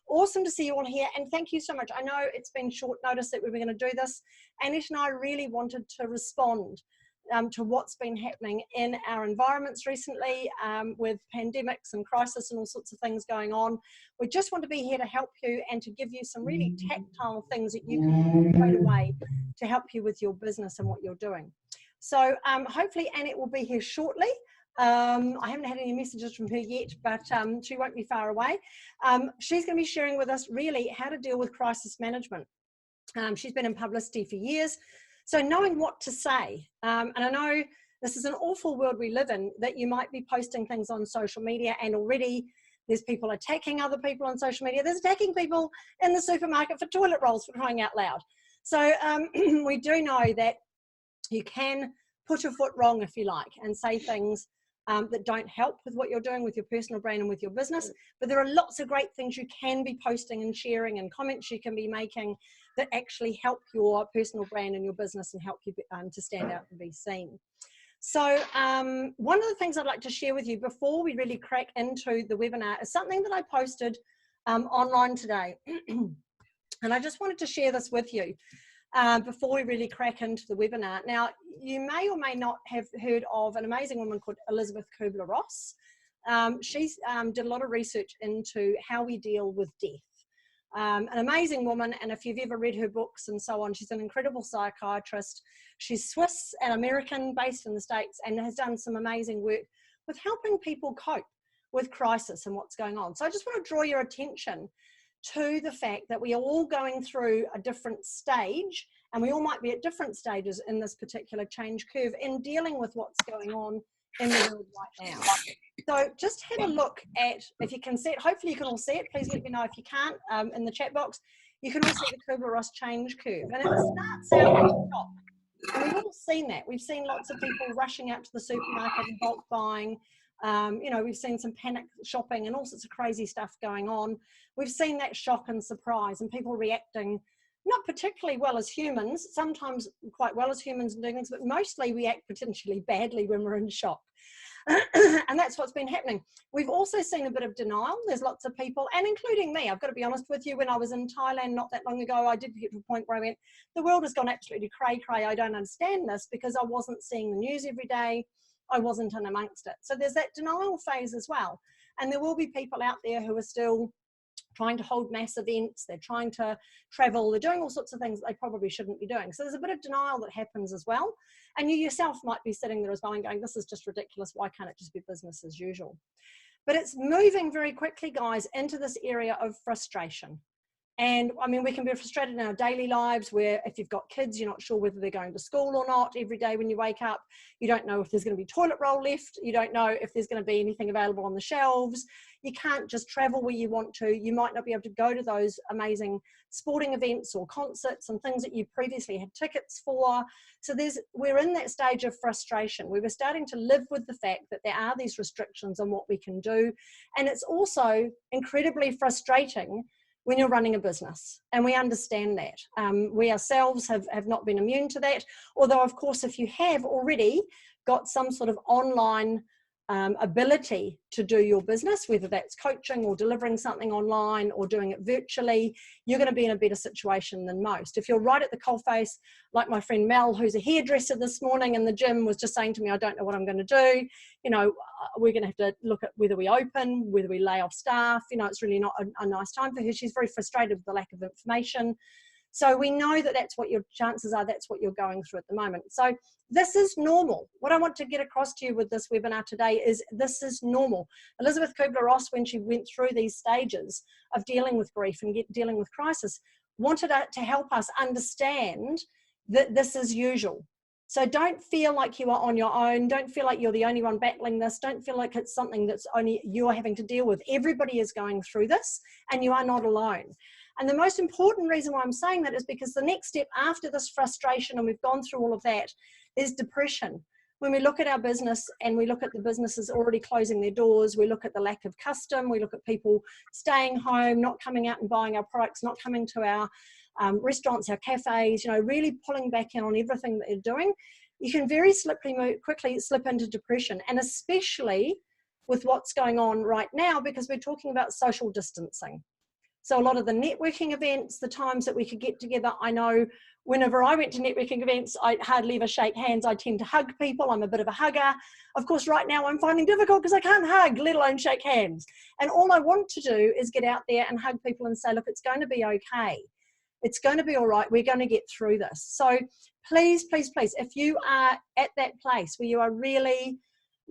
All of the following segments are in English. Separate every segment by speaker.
Speaker 1: Awesome to see you all here, and thank you so much. I know it's been short notice that we were going to do this. Annette and I really wanted to respond to what's been happening in our environments recently with pandemics and crisis and all sorts of things going on. We just want to be here to help you and to give you some really tactile things that you can do straight away to help you with your business and what you're doing. So hopefully Annette will be here shortly. I haven't had any messages from her yet, but she won't be far away. She's going to be sharing with us really how to deal with crisis management. She's been in publicity for years, so knowing what to say. And I know this is an awful world we live in, that you might be posting things on social media, and already there's people attacking other people on social media. There's attacking people in the supermarket for toilet rolls, for crying out loud. So we do know that you can put your foot wrong, if you like, and say things that don't help with what you're doing with your personal brand and with your business. But there are lots of great things you can be posting and sharing, and comments you can be making that actually help your personal brand and your business and help you to stand out and be seen. So one of the things I'd like to share with you before we really crack into the webinar is something that I posted online today. And I just wanted to share this with you before we really crack into the webinar. Now, you may or may not have heard of an amazing woman called Kubler-Ross. She's did a lot of research into how we deal with death. An amazing woman, and if you've ever read her books and so on, she's an incredible psychiatrist. She's Swiss and American, based in the States, and has done some amazing work with helping people cope with crisis and what's going on. So I just want to draw your attention to the fact that we are all going through a different stage, and we all might be at different stages in this particular change curve in dealing with what's going on in the world right now. So just have a look at, if you can see it, hopefully you can all see it, please let me know if you can't in the chat box. You can all see the Kubler-Ross change curve, and it starts out at the top. And we've all seen that. We've seen lots of people rushing out to the supermarket and bulk buying. You know, we've seen some panic shopping and all sorts of crazy stuff going on. We've seen that shock and surprise, and people reacting not particularly well as humans, sometimes quite well as humans and doing things, but mostly we act potentially badly when we're in shock. And that's what's been happening. We've also seen a bit of denial. There's lots of people, and including me, I've got to be honest with you, when I was in Thailand not that long ago, I did get to a point where I went, the world has gone absolutely cray-cray. I don't understand this, because I wasn't seeing the news every day. I wasn't in amongst it. So there's that denial phase as well. And there will be people out there who are still trying to hold mass events, they're trying to travel, they're doing all sorts of things that they probably shouldn't be doing. So there's a bit of denial that happens as well. And you yourself might be sitting there as well and going, this is just ridiculous, why can't it just be business as usual? But it's moving very quickly, guys, into this area of frustration. And I mean, we can be frustrated in our daily lives, where if you've got kids, you're not sure whether they're going to school or not every day when you wake up. You don't know if there's going to be toilet roll left. You don't know if there's going to be anything available on the shelves. You can't just travel where you want to. You might not be able to go to those amazing sporting events or concerts and things that you previously had tickets for. So we're in that stage of frustration. We were starting to live with the fact that there are these restrictions on what we can do. And it's also incredibly frustrating when you're running a business, and we understand that. We ourselves have not been immune to that, although of course if you have already got some sort of online ability to do your business, whether that's coaching or delivering something online or doing it virtually, you're going to be in a better situation than most. If you're right at the coalface, like my friend Mel, who's a hairdresser this morning in the gym, was just saying to me, I don't know what I'm going to do. You know, we're going to have to look at whether we open, whether we lay off staff. You know, it's really not a nice time for her. She's very frustrated with the lack of information. So we know that that's what your chances are, that's what you're going through at the moment. So this is normal. What I want to get across to you with this webinar today is this is normal. Elizabeth Kubler-Ross, when she went through these stages of dealing with grief and dealing with crisis, wanted to help us understand that this is usual. So don't feel like you are on your own. Don't feel like you're the only one battling this. Don't feel like it's something that's only you're having to deal with. Everybody is going through this, and you are not alone. And the most important reason why I'm saying that is because the next step after this frustration, and we've gone through all of that, is depression. When we look at our business and we look at the businesses already closing their doors, we look at the lack of custom, we look at people staying home, not coming out and buying our products, not coming to our restaurants, our cafes, you know, really pulling back in on everything that they're doing, you can very quickly slip into depression. And especially with what's going on right now, because we're talking about social distancing. So a lot of the networking events, the times that we could get together, I know whenever I went to networking events, I hardly ever shake hands. I tend to hug people. I'm a bit of a hugger. Of course, right now I'm finding it difficult because I can't hug, let alone shake hands. And all I want to do is get out there and hug people and say, look, it's going to be okay. It's going to be all right. We're going to get through this. So please, please, please, if you are at that place where you are really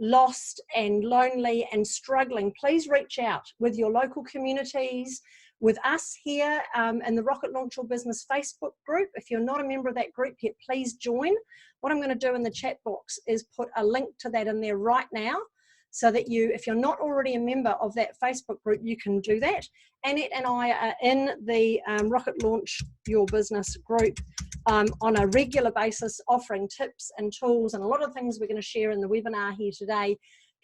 Speaker 1: lost and lonely and struggling, please reach out with your local communities, with us here in the Rocket Launch Your Business Facebook group. If you're not a member of that group yet, please join. What I'm going to do in the chat box is put a link to that in there right now, so that you, if you're not already a member of that Facebook group, you can do that. Annette and I are in the Rocket Launch Your Business group on a regular basis, offering tips and tools, and a lot of things we're going to share in the webinar here today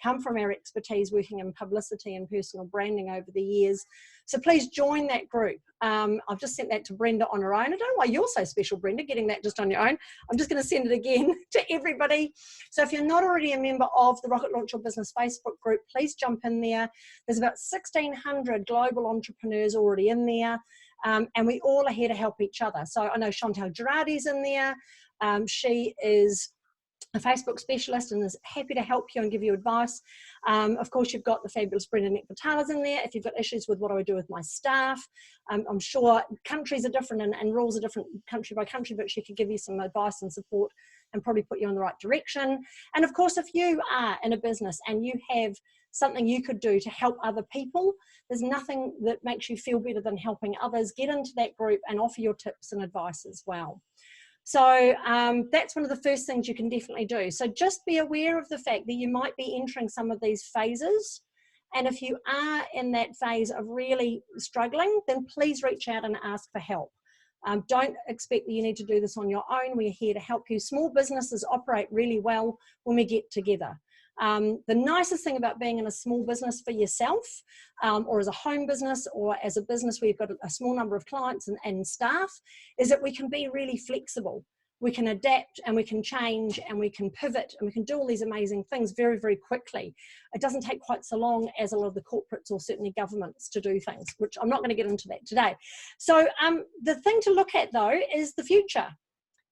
Speaker 1: come from our expertise working in publicity and personal branding over the years. So please join that group. I've just sent that to Brenda on her own. I don't know why you're so special, Brenda, getting that just on your own. I'm just going to send it again to everybody. So if you're not already a member of the Rocket Launch Your Business Facebook group, please jump in there. There's about 1,600 global entrepreneurs already in there, and we all are here to help each other. So I know Chantal Girardi's in there. She is a Facebook specialist and is happy to help you and give you advice. Of course, you've got the fabulous Brenda Nekvatala's in there. If you've got issues with what do I do with my staff, I'm sure countries are different and rules are different country by country, but she could give you some advice and support and probably put you in the right direction. And of course, if you are in a business and you have something you could do to help other people, there's nothing that makes you feel better than helping others. Get into that group and offer your tips and advice as well. So that's one of the first things you can definitely do. So just be aware of the fact that you might be entering some of these phases. And if you are in that phase of really struggling, then please reach out and ask for help. Don't expect that you need to do this on your own. We're here to help you. Small businesses operate really well when we get together. The nicest thing about being in a small business for yourself, or as a home business, or as a business where you've got a small number of clients and staff, is that we can be really flexible. We can adapt and we can change and we can pivot and we can do all these amazing things very, very quickly. It doesn't take quite so long as a lot of the corporates or certainly governments to do things, which I'm not going to get into that today. So the thing to look at though is the future.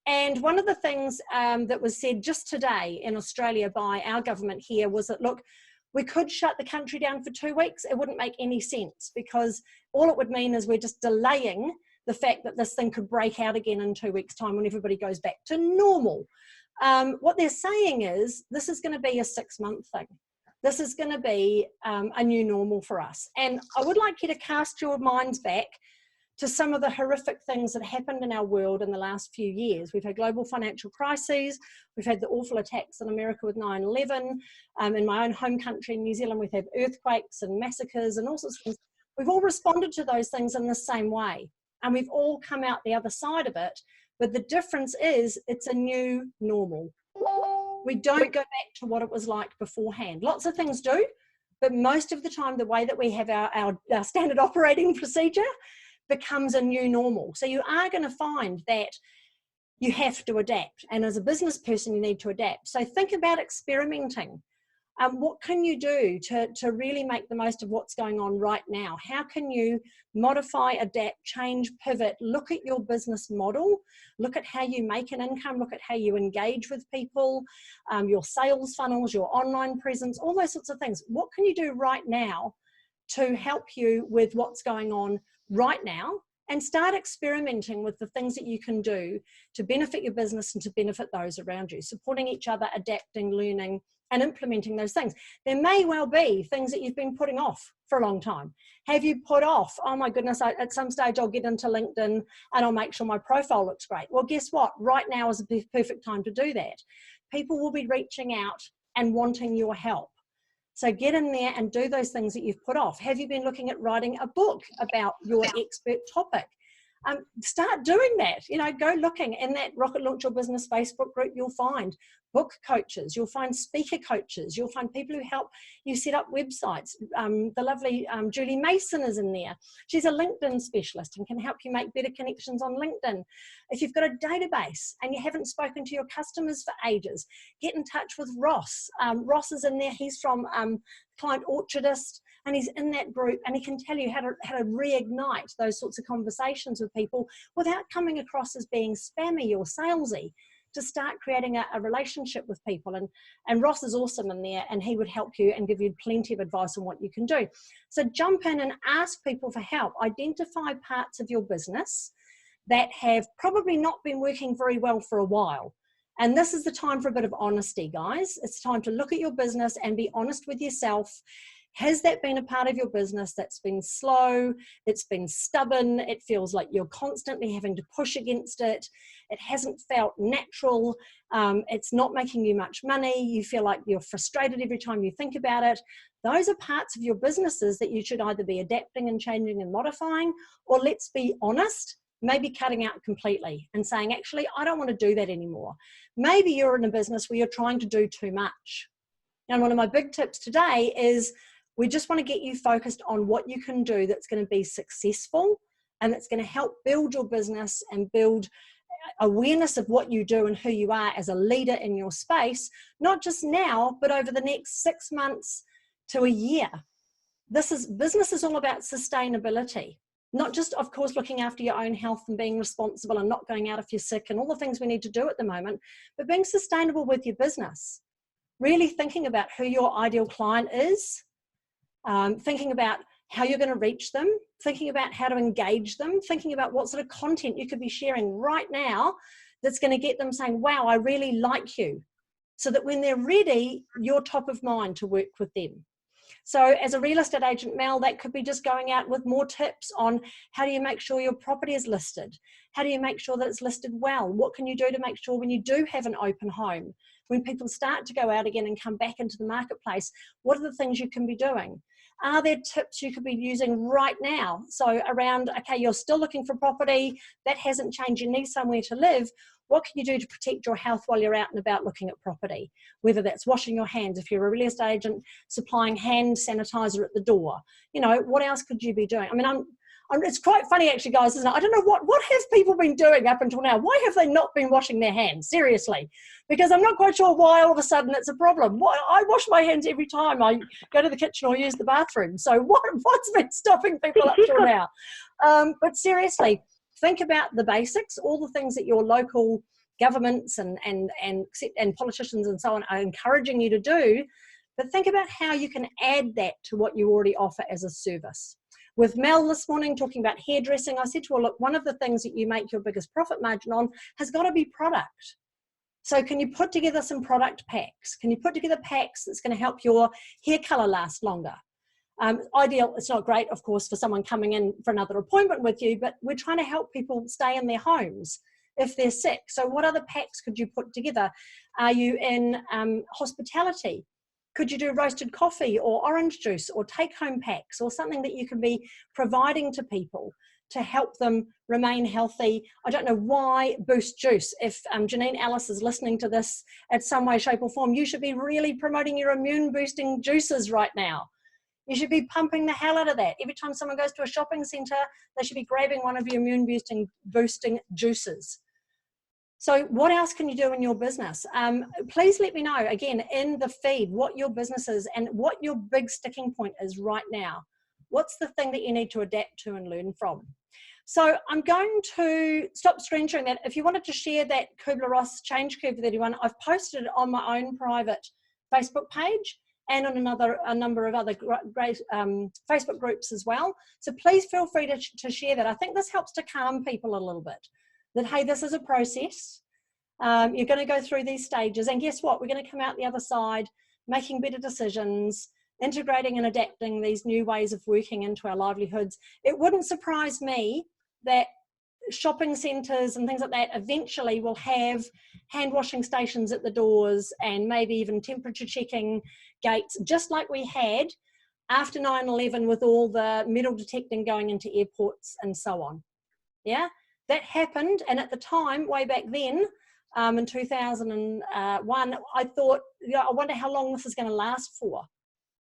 Speaker 1: And one of the things that was said just today in Australia by our government here was that, look, we could shut the country down for 2 weeks. It wouldn't make any sense, because all it would mean is we're just delaying the fact that this thing could break out again in 2 weeks' time when everybody goes back to normal. What they're saying is this is going to be a 6-month thing. This is going to be a new normal for us. And I would like you to cast your minds back to some of the horrific things that happened in our world in the last few years. We've had global financial crises. We've had the awful attacks in America with 9/11. In my own home country, New Zealand, we've had earthquakes and massacres and all sorts of things. We've all responded to those things in the same way. And we've all come out the other side of it. But the difference is it's a new normal. We don't go back to what it was like beforehand. Lots of things do, but most of the time, the way that we have our standard operating procedure becomes a new normal. So you are going to find that you have to adapt. And as a business person, you need to adapt. So think about experimenting. What can you do to really make the most of what's going on right now? How can you modify, adapt, change, pivot, look at your business model, look at how you make an income, look at how you engage with people, your sales funnels, your online presence, all those sorts of things. What can you do right now to help you with what's going on right now, and start experimenting with the things that you can do to benefit your business and to benefit those around you, supporting each other, adapting, learning, and implementing those things. There may well be things that you've been putting off for a long time. Have you put off, oh my goodness, at some stage I'll get into LinkedIn and I'll make sure my profile looks great. Well, guess what? Right now is the perfect time to do that. People will be reaching out and wanting your help. So get in there and do those things that you've put off. Have you been looking at writing a book about your expert topic? Start doing that. You know, go looking in that Rocket Launch Your Business Facebook group. You'll find book coaches, you'll find speaker coaches, you'll find people who help you set up websites. The lovely Julie Mason is in there. She's a LinkedIn specialist and can help you make better connections on LinkedIn. If you've got a database and you haven't spoken to your customers for ages, get in touch with Ross. Ross is in there. He's from Client Orchardist, and he's in that group, and he can tell you how to reignite those sorts of conversations with people without coming across as being spammy or salesy, to start creating a relationship with people. And Ross is awesome in there, and he would help you and give you plenty of advice on what you can do. So jump in and ask people for help. Identify parts of your business that have probably not been working very well for a while. And this is the time for a bit of honesty, guys. It's time to look at your business and be honest with yourself. Has that been a part of your business that's been slow, it's been stubborn, it feels like you're constantly having to push against it, it hasn't felt natural, it's not making you much money, you feel like you're frustrated every time you think about it? Those are parts of your businesses that you should either be adapting and changing and modifying, or let's be honest, maybe cutting out completely and saying, actually, I don't want to do that anymore. Maybe you're in a business where you're trying to do too much. And one of my big tips today is we just want to get you focused on what you can do that's going to be successful and that's going to help build your business and build awareness of what you do and who you are as a leader in your space, not just now, but over the next 6 months to a year. Business is all about sustainability, not just, of course, looking after your own health and being responsible and not going out if you're sick and all the things we need to do at the moment, but being sustainable with your business. Really thinking about who your ideal client is, thinking about how you're going to reach them, thinking about how to engage them, thinking about what sort of content you could be sharing right now that's going to get them saying, wow, I really like you. So that when they're ready, you're top of mind to work with them. So as a real estate agent, Mel, that could be just going out with more tips on how do you make sure your property is listed? How do you make sure that it's listed well? What can you do to make sure when you do have an open home, when people start to go out again and come back into the marketplace, what are the things you can be doing? Are there tips you could be using right now? So around, okay, you're still looking for property, that hasn't changed, you need somewhere to live. What can you do to protect your health while you're out and about looking at property? Whether that's washing your hands, if you're a real estate agent, supplying hand sanitizer at the door. You know, what else could you be doing? I mean, it's quite funny actually, guys, isn't it? I don't know what have people been doing up until now? Why have they not been washing their hands? Seriously. Because I'm not quite sure why all of a sudden it's a problem. I wash my hands every time I go to the kitchen or use the bathroom. So what's been stopping people up till now? But seriously, think about the basics, all the things that your local governments and politicians and so on are encouraging you to do, but think about how you can add that to what you already offer as a service. With Mel this morning talking about hairdressing, I said to her, look, one of the things that you make your biggest profit margin on has got to be product. So can you put together some product packs? Can you put together packs that's going to help your hair color last longer? Ideal, it's not great, of course, for someone coming in for another appointment with you, but we're trying to help people stay in their homes if they're sick. So what other packs could you put together? Are you in hospitality? Could you do roasted coffee or orange juice or take-home packs or something that you can be providing to people to help them remain healthy? I don't know why Boost Juice. If Janine Ellis is listening to this at some way, shape or form, you should be really promoting your immune boosting juices right now. You should be pumping the hell out of that. Every time someone goes to a shopping centre, they should be grabbing one of your immune boosting juices. So what else can you do in your business? Please let me know, again, in the feed, what your business is and what your big sticking point is right now. What's the thing that you need to adapt to and learn from? So I'm going to stop screen sharing that. If you wanted to share that Kubler-Ross change curve with anyone, I've posted it on my own private Facebook page and on a number of other great Facebook groups as well. So please feel free to share that. I think this helps to calm people a little bit. That, hey, this is a process. You're going to go through these stages. And guess what? We're going to come out the other side, making better decisions, integrating and adapting these new ways of working into our livelihoods. It wouldn't surprise me that shopping centres and things like that eventually will have hand washing stations at the doors and maybe even temperature checking gates, just like we had after 9/11 with all the metal detecting going into airports and so on. Yeah, that happened. And at the time, way back then, in 2001, I thought, I wonder how long this is going to last for.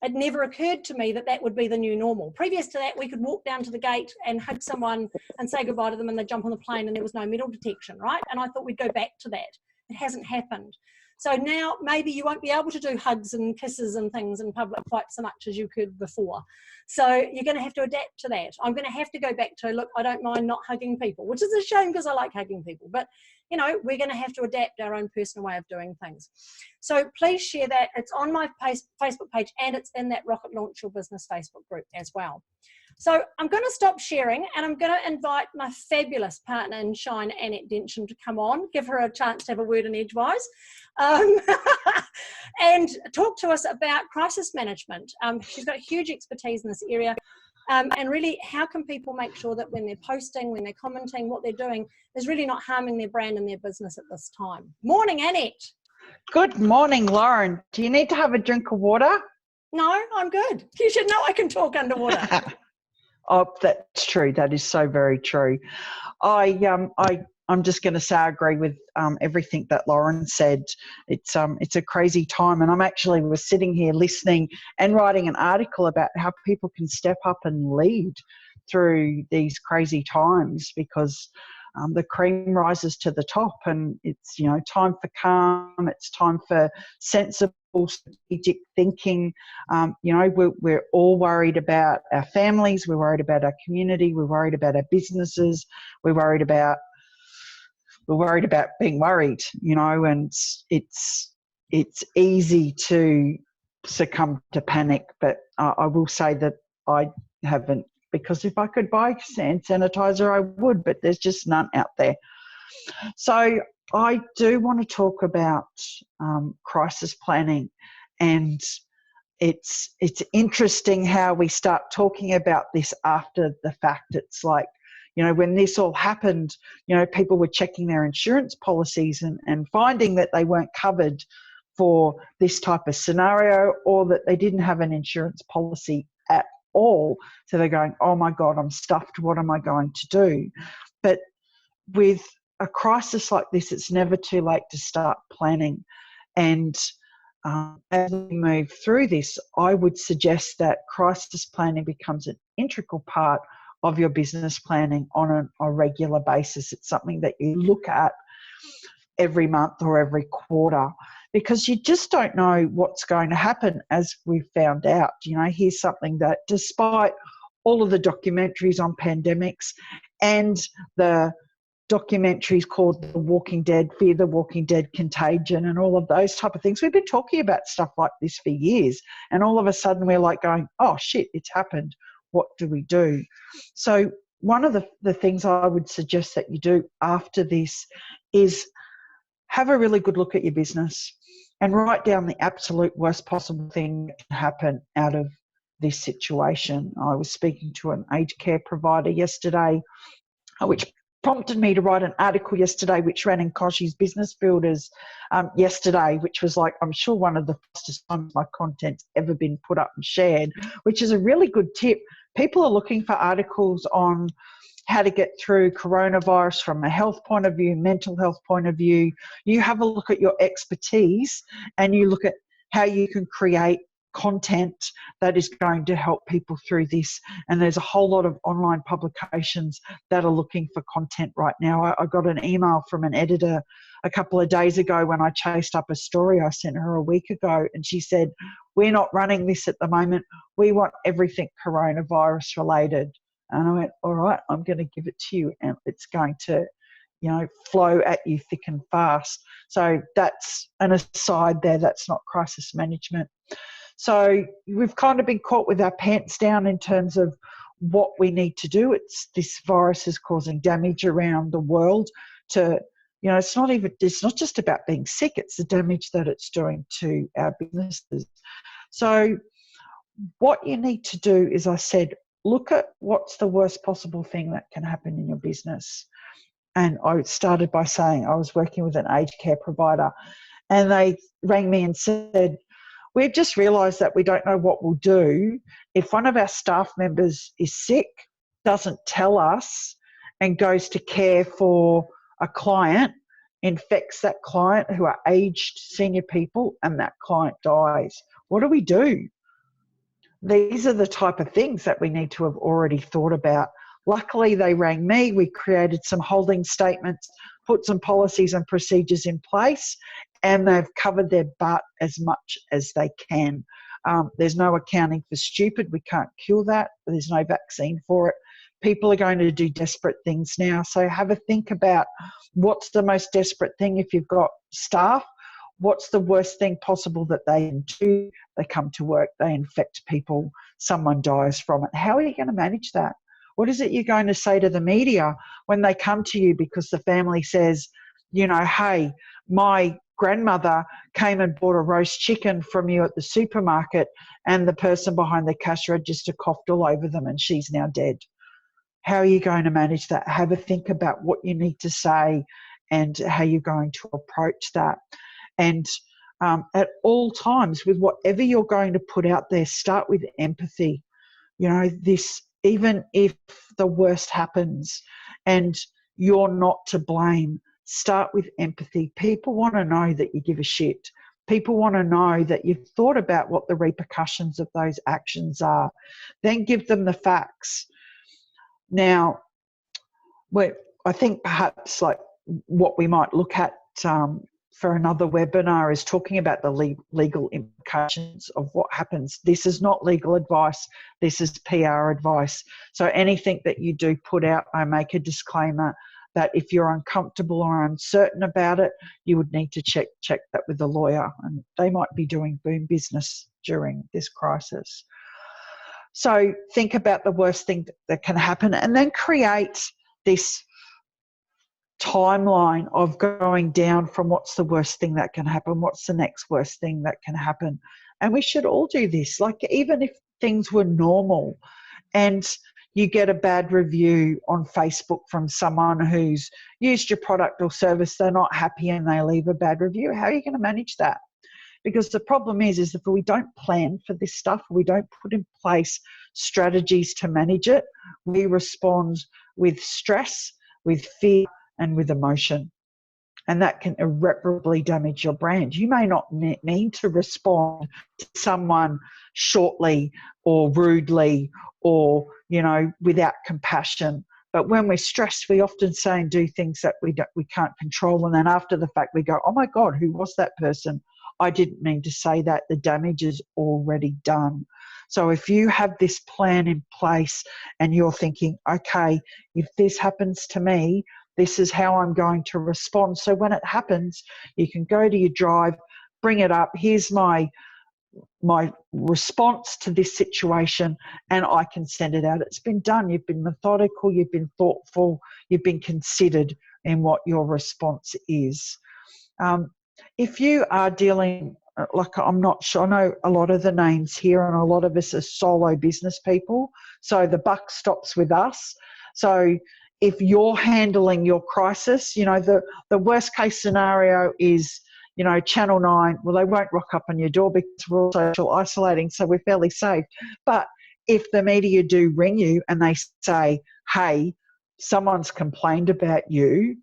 Speaker 1: It never occurred to me that that would be the new normal. Previous to that, we could walk down to the gate and hug someone and say goodbye to them and they'd jump on the plane and there was no metal detection, right? And I thought we'd go back to that. It hasn't happened. So now maybe you won't be able to do hugs and kisses and things in public quite so much as you could before. So you're going to have to adapt to that. I'm going to have to go back to, look, I don't mind not hugging people, which is a shame because I like hugging people. But, you know, we're going to have to adapt our own personal way of doing things. So please share that. It's on my Facebook page and it's in that Rocket Launch Your Business Facebook group as well. So I'm going to stop sharing and I'm going to invite my fabulous partner in Shine, Annette Densham, to come on, give her a chance to have a word in edgewise, and talk to us about crisis management. She's got huge expertise in this area, and really how can people make sure that when they're posting, when they're commenting, what they're doing is really not harming their brand and their business at this time. Morning, Annette.
Speaker 2: Good morning, Lauren. Do you need to have a drink of water?
Speaker 1: No, I'm good. You should know I can talk underwater.
Speaker 2: Oh, that's true. That is so very true. I'm just going to say I agree with everything that Lauren said. It's a crazy time, and I was sitting here listening and writing an article about how people can step up and lead through these crazy times because the cream rises to the top, and it's time for calm. It's time for sensible strategic thinking. We're all worried about our families. We're worried about our community. We're worried about our businesses. We're worried about being worried. And it's easy to succumb to panic. But I will say that I haven't, because if I could buy hand sanitizer, I would. But there's just none out there. So I do want to talk about crisis planning, and it's interesting how we start talking about this after the fact. It's like, when this all happened, people were checking their insurance policies and finding that they weren't covered for this type of scenario, or that they didn't have an insurance policy at all. So they're going, oh my God, I'm stuffed. What am I going to do? But with a crisis like this, it's never too late to start planning. And as we move through this, I would suggest that crisis planning becomes an integral part of your business planning on a regular basis. It's something that you look at every month or every quarter, because you just don't know what's going to happen, as we've found out. Here's something that, despite all of the documentaries on pandemics and the documentaries called The Walking Dead, Fear the Walking Dead, Contagion, and all of those type of things. We've been talking about stuff like this for years, and all of a sudden we're like going, oh shit, it's happened. What do we do? So one of the things I would suggest that you do after this is have a really good look at your business and write down the absolute worst possible thing that can happen out of this situation. I was speaking to an aged care provider yesterday, which prompted me to write an article yesterday, which ran in Koshi's Business Builders yesterday, which was like, I'm sure one of the fastest times my content's ever been put up and shared, which is a really good tip. People are looking for articles on how to get through coronavirus from a health point of view, mental health point of view. You have a look at your expertise and you look at how you can create content that is going to help people through this. And there's a whole lot of online publications that are looking for content right now. I got an email from an editor a couple of days ago when I chased up a story I sent her a week ago, and she said, we're not running this at the moment. We want everything coronavirus related. And I went, all right, I'm going to give it to you, and it's going to flow at you thick and fast. So that's an aside there. That's not crisis management. So we've kind of been caught with our pants down in terms of what we need to do. This virus is causing damage around the world to, it's not just about being sick, it's the damage that it's doing to our businesses. So what you need to do is, I said, look at what's the worst possible thing that can happen in your business. And I started by saying I was working with an aged care provider, and they rang me and said, we've just realised that we don't know what we'll do if one of our staff members is sick, doesn't tell us, and goes to care for a client infects that client who are aged senior people and that client dies? What do we do? These are the type of things that we need to have already thought about. Luckily, they rang me. We created some holding statements, put some policies and procedures in place, and they've covered their butt as much as they can. There's no accounting for stupid. We can't cure that. There's no vaccine for it. People are going to do desperate things now. So have a think about what's the most desperate thing if you've got staff. What's the worst thing possible that they do? They come to work, they infect people, someone dies from it. How are you going to manage that? What is it you're going to say to the media when they come to you because the family says, you know, hey, my grandmother came and bought a roast chicken from you at the supermarket and the person behind the cash register coughed all over them and she's now dead? How are you going to manage that? Have a think about what you need to say and how you're going to approach that. And at all times, with whatever you're going to put out there, start with empathy. You know, this, even if the worst happens and you're not to blame, start with empathy. People want to know that you give a shit. People want to know that you've thought about what the repercussions of those actions are. Then give them the facts. Now, I think perhaps like what we might look at for another webinar is talking about the legal implications of what happens. This is not legal advice. This is PR advice. So anything that you do put out, I make a disclaimer that if you're uncomfortable or uncertain about it, you would need to check that with a lawyer, and they might be doing boom business during this crisis. So think about the worst thing that can happen and then create this timeline of going down from what's the worst thing that can happen, what's the next worst thing that can happen. And we should all do this. Like, even if things were normal and you get a bad review on Facebook from someone who's used your product or service, they're not happy and they leave a bad review, how are you going to manage that? Because the problem is if we don't plan for this stuff, we don't put in place strategies to manage it, we respond with stress, with fear, and with emotion. And that can irreparably damage your brand. You may not mean to respond to someone shortly or rudely or, you know, without compassion. But when we're stressed, we often say and do things that we can't control. And then after the fact, we go, oh my God, who was that person? I didn't mean to say that. The damage is already done. So if you have this plan in place and you're thinking, okay, if this happens to me, this is how I'm going to respond. So when it happens, you can go to your drive, bring it up. Here's my response to this situation, and I can send it out. It's been done. You've been methodical. You've been thoughtful. You've been considered in what your response is. If you are dealing, like, I'm not sure, I know a lot of the names here and a lot of us are solo business people, so the buck stops with us. So if you're handling your crisis, you know, the worst case scenario is, you know, Channel 9, well, they won't rock up on your door because we're all social isolating, so we're fairly safe. But if the media do ring you and they say, hey, someone's complained about you,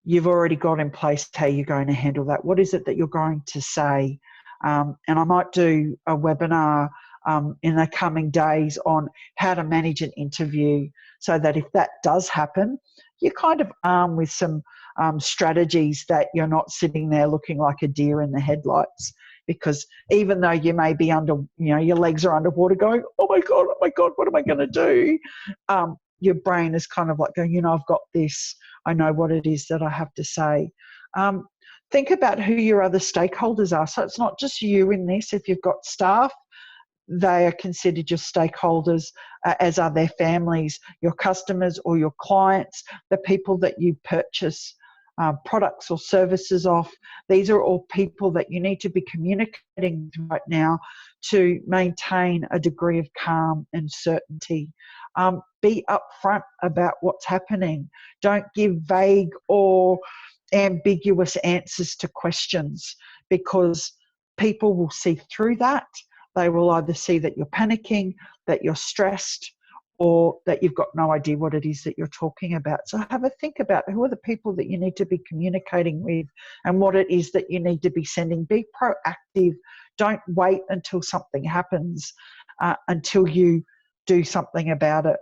Speaker 2: you've already got in place how you're going to handle that. What is it that you're going to say? And I might do a webinar in the coming days on how to manage an interview so that if that does happen, you're kind of armed with some strategies that you're not sitting there looking like a deer in the headlights. Because even though you may be under, you know, your legs are underwater going, oh my God, what am I going to do? Your brain is kind of like going, you know, I've got this. I know what it is that I have to say. Think about who your other stakeholders are. So it's not just you in this. If you've got staff, they are considered your stakeholders, as are their families, your customers or your clients, the people that you purchase products or services off. These are all people that you need to be communicating right now to maintain a degree of calm and certainty. Be upfront about what's happening. Don't give vague or ambiguous answers to questions, because people will see through that. They will either see that you're panicking, that you're stressed, or that you've got no idea what it is that you're talking about. So have a think about who are the people that you need to be communicating with and what it is that you need to be sending. Be proactive. Don't wait until something happens, until you do something about it.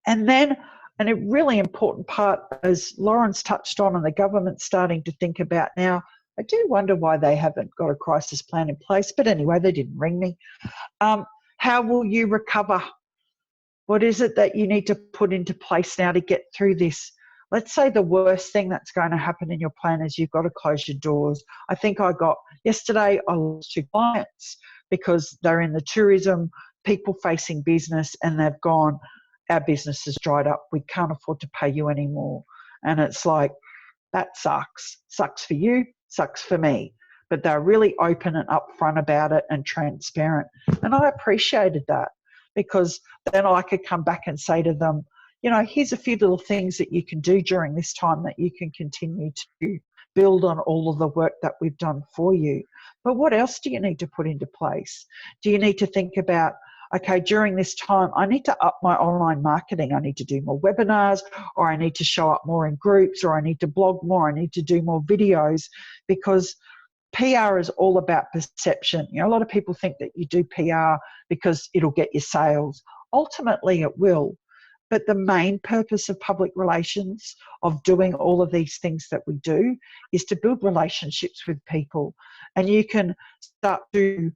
Speaker 2: And then, and a really important part, as Lauren's touched on and the government's starting to think about now, I do wonder why they haven't got a crisis plan in place. But anyway, they didn't ring me. How will you recover? What is it that you need to put into place now to get through this? Let's say the worst thing that's going to happen in your plan is you've got to close your doors. I think yesterday I lost 2 clients because they're in the tourism, people-facing business, and they've gone, our business has dried up. We can't afford to pay you anymore. And it's like, that sucks. Sucks for you, sucks for me. But they're really open and upfront about it and transparent. And I appreciated that, because then I could come back and say to them, here's a few little things that you can do during this time that you can continue to build on all of the work that we've done for you. But what else do you need to put into place? Do you need to think about, okay, during this time, I need to up my online marketing. I need to do more webinars, or I need to show up more in groups, or I need to blog more. I need to do more videos, because PR is all about perception. A lot of people think that you do PR because it'll get you sales. Ultimately, it will. But the main purpose of public relations, of doing all of these things that we do, is to build relationships with people. And you can start to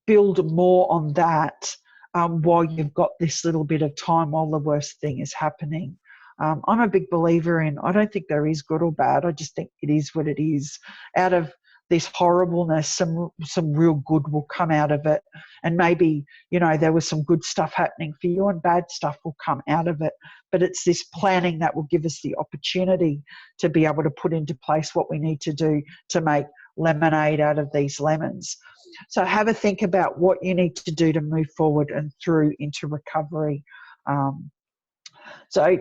Speaker 2: build more on that while you've got this little bit of time while the worst thing is happening. I'm a big believer in, I don't think there is good or bad. I just think it is what it is. Out of this horribleness, some real good will come out of it. And maybe, there was some good stuff happening for you and bad stuff will come out of it. But it's this planning that will give us the opportunity to be able to put into place what we need to do to make lemonade out of these lemons. So have a think about what you need to do to move forward and through into recovery. So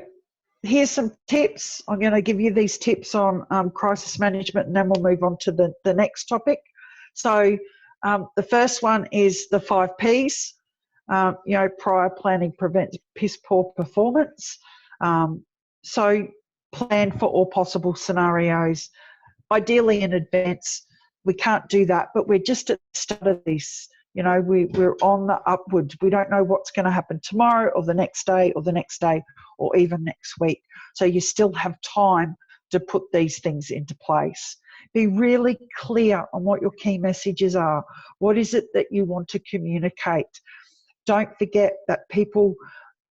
Speaker 2: here's some tips. I'm going to give you these tips on crisis management, and then we'll move on to the next topic. So the first one is the 5 Ps. Prior planning prevents piss poor performance. So plan for all possible scenarios, ideally in advance. We can't do that, but we're just at the start of this. We're on the upward. We don't know what's going to happen tomorrow or the next day or even next week. So you still have time to put these things into place. Be really clear on what your key messages are. What is it that you want to communicate? Don't forget that people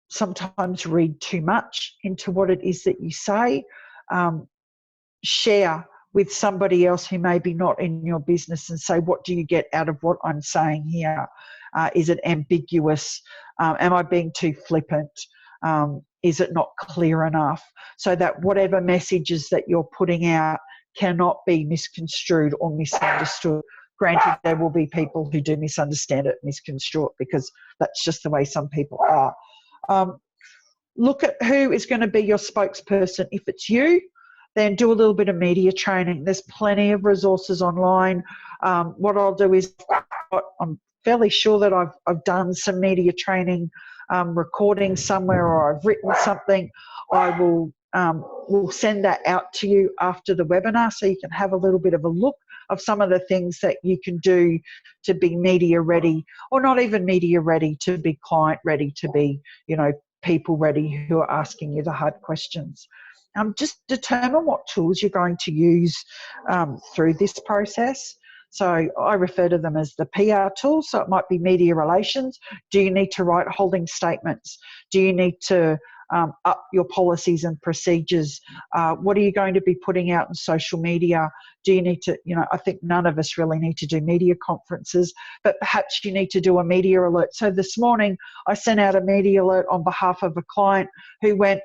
Speaker 2: sometimes read too much into what it is that you say. Share with somebody else who may be not in your business and say, what do you get out of what I'm saying here? Is it ambiguous? Am I being too flippant? Is it not clear enough? So that whatever messages that you're putting out cannot be misconstrued or misunderstood. Granted, there will be people who do misunderstand it, misconstrue it, because that's just the way some people are. Look at who is going to be your spokesperson. If it's you, then do a little bit of media training. There's plenty of resources online. What I'll do is, I'm fairly sure that I've done some media training recording somewhere, or I've written something. I will send that out to you after the webinar, so you can have a little bit of a look of some of the things that you can do to be media ready, or not even media ready, to be client ready, to be, people ready who are asking you the hard questions. Just determine what tools you're going to use through this process. So I refer to them as the PR tools. So it might be media relations. Do you need to write holding statements? Do you need to up your policies and procedures? What are you going to be putting out in social media? Do you need to, I think none of us really need to do media conferences, but perhaps you need to do a media alert. So this morning I sent out a media alert on behalf of a client who went,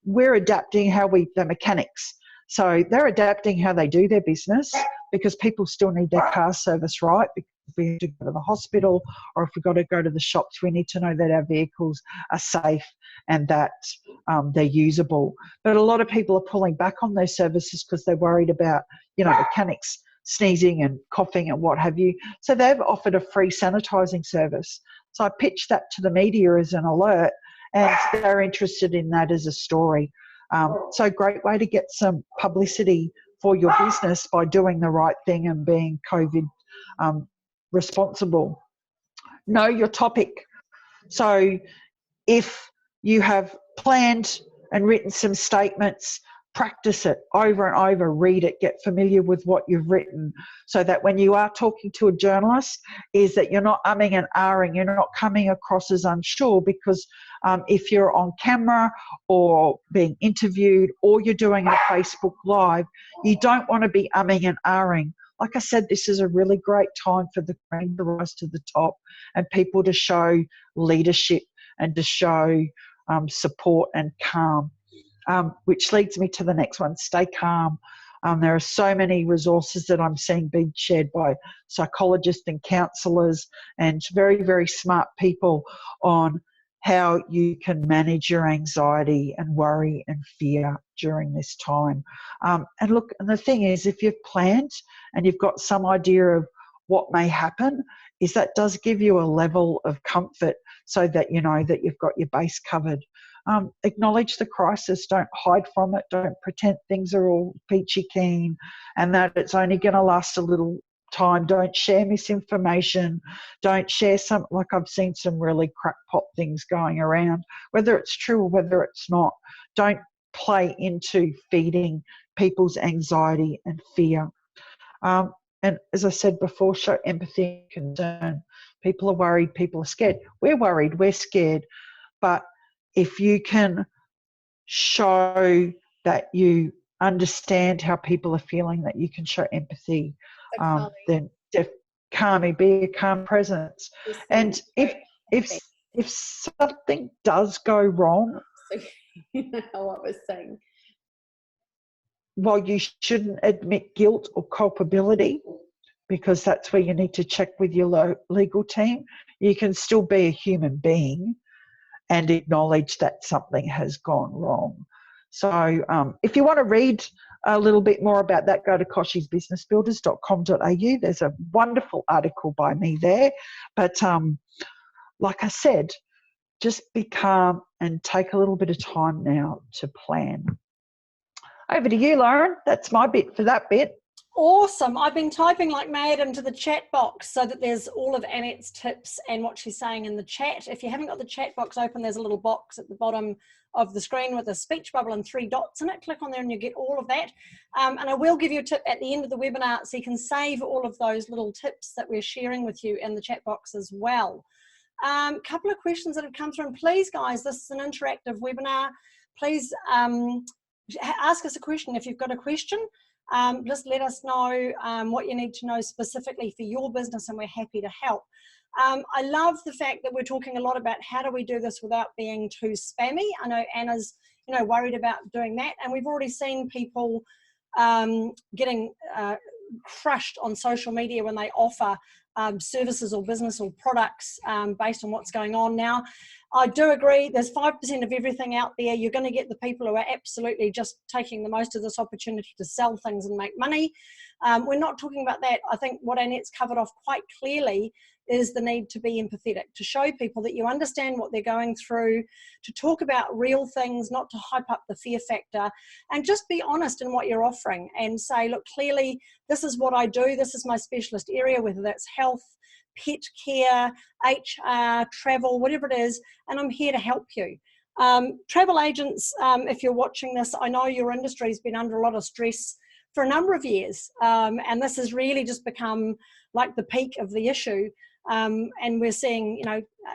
Speaker 2: we're adapting the mechanics. So they're adapting how they do their business, because people still need their car service, right? Because if we have to go to the hospital, or if we've got to go to the shops, we need to know that our vehicles are safe and that they're usable. But a lot of people are pulling back on those services because they're worried about, mechanics sneezing and coughing and what have you. So they've offered a free sanitising service. So I pitched that to the media as an alert, and they're interested in that as a story. So great way to get some publicity for your business by doing the right thing and being COVID responsible. Know your topic. So if you have planned and written some statements, practice it over and over, read it, get familiar with what you've written, so that when you are talking to a journalist, is that you're not umming and ahhing, you're not coming across as unsure, because if you're on camera or being interviewed or you're doing a Facebook Live, you don't want to be umming and ahhing. Like I said, this is a really great time for the cream to rise to the top and people to show leadership and to show support and calm. Which leads me to the next one, stay calm. There are so many resources that I'm seeing being shared by psychologists and counsellors and very, very smart people on how you can manage your anxiety and worry and fear during this time. And look, and the thing is, if you've planned and you've got some idea of what may happen, is that does give you a level of comfort so that you know that you've got your base covered. Acknowledge the crisis, don't hide from it, don't pretend things are all peachy keen and that it's only going to last a little time. Don't share misinformation, don't share some, like I've seen some really crackpot things going around, whether it's true or whether it's not. Don't play into feeding people's anxiety and fear. And as I said before, show empathy and concern. People are worried, people are scared. We're worried, we're scared, but if you can show that you understand how people are feeling, that you can show empathy, then calming, be a calm presence. And if something does go wrong,
Speaker 3: so you know what I was saying.
Speaker 2: While you shouldn't admit guilt or culpability, because that's where you need to check with your legal team, you can still be a human being and acknowledge that something has gone wrong. So if you want to read a little bit more about that, go to koshesbusinessbuilders.com.au. There's a wonderful article by me there. But like I said, just be calm and take a little bit of time now to plan. Over to you, Lauren. That's my bit for that bit.
Speaker 1: Awesome. I've been typing like mad into the chat box so that there's all of Annette's tips and what she's saying in the chat. If you haven't got the chat box open, there's a little box at the bottom of the screen with a speech bubble and 3 dots in it. Click on there and you get all of that. And I will give you a tip at the end of the webinar so you can save all of those little tips that we're sharing with you in the chat box as well. Couple of questions that have come through. And please, guys, this is an interactive webinar. Please ask us a question if you've got a question. Just let us know what you need to know specifically for your business and we're happy to help. I love the fact that we're talking a lot about how do we do this without being too spammy. I know Anna's worried about doing that, and we've already seen people getting crushed on social media when they offer services or business or products based on what's going on now. I do agree there's 5% of everything out there. You're going to get the people who are absolutely just taking the most of this opportunity to sell things and make money. We're not talking about that. I think what Annette's covered off quite clearly is the need to be empathetic, to show people that you understand what they're going through, to talk about real things, not to hype up the fear factor, and just be honest in what you're offering and say, look, clearly this is what I do, this is my specialist area, whether that's health, pet care, HR, travel, whatever it is, and I'm here to help you. Travel agents, if you're watching this, I know your industry's been under a lot of stress for a number of years, and this has really just become like the peak of the issue. And we're seeing,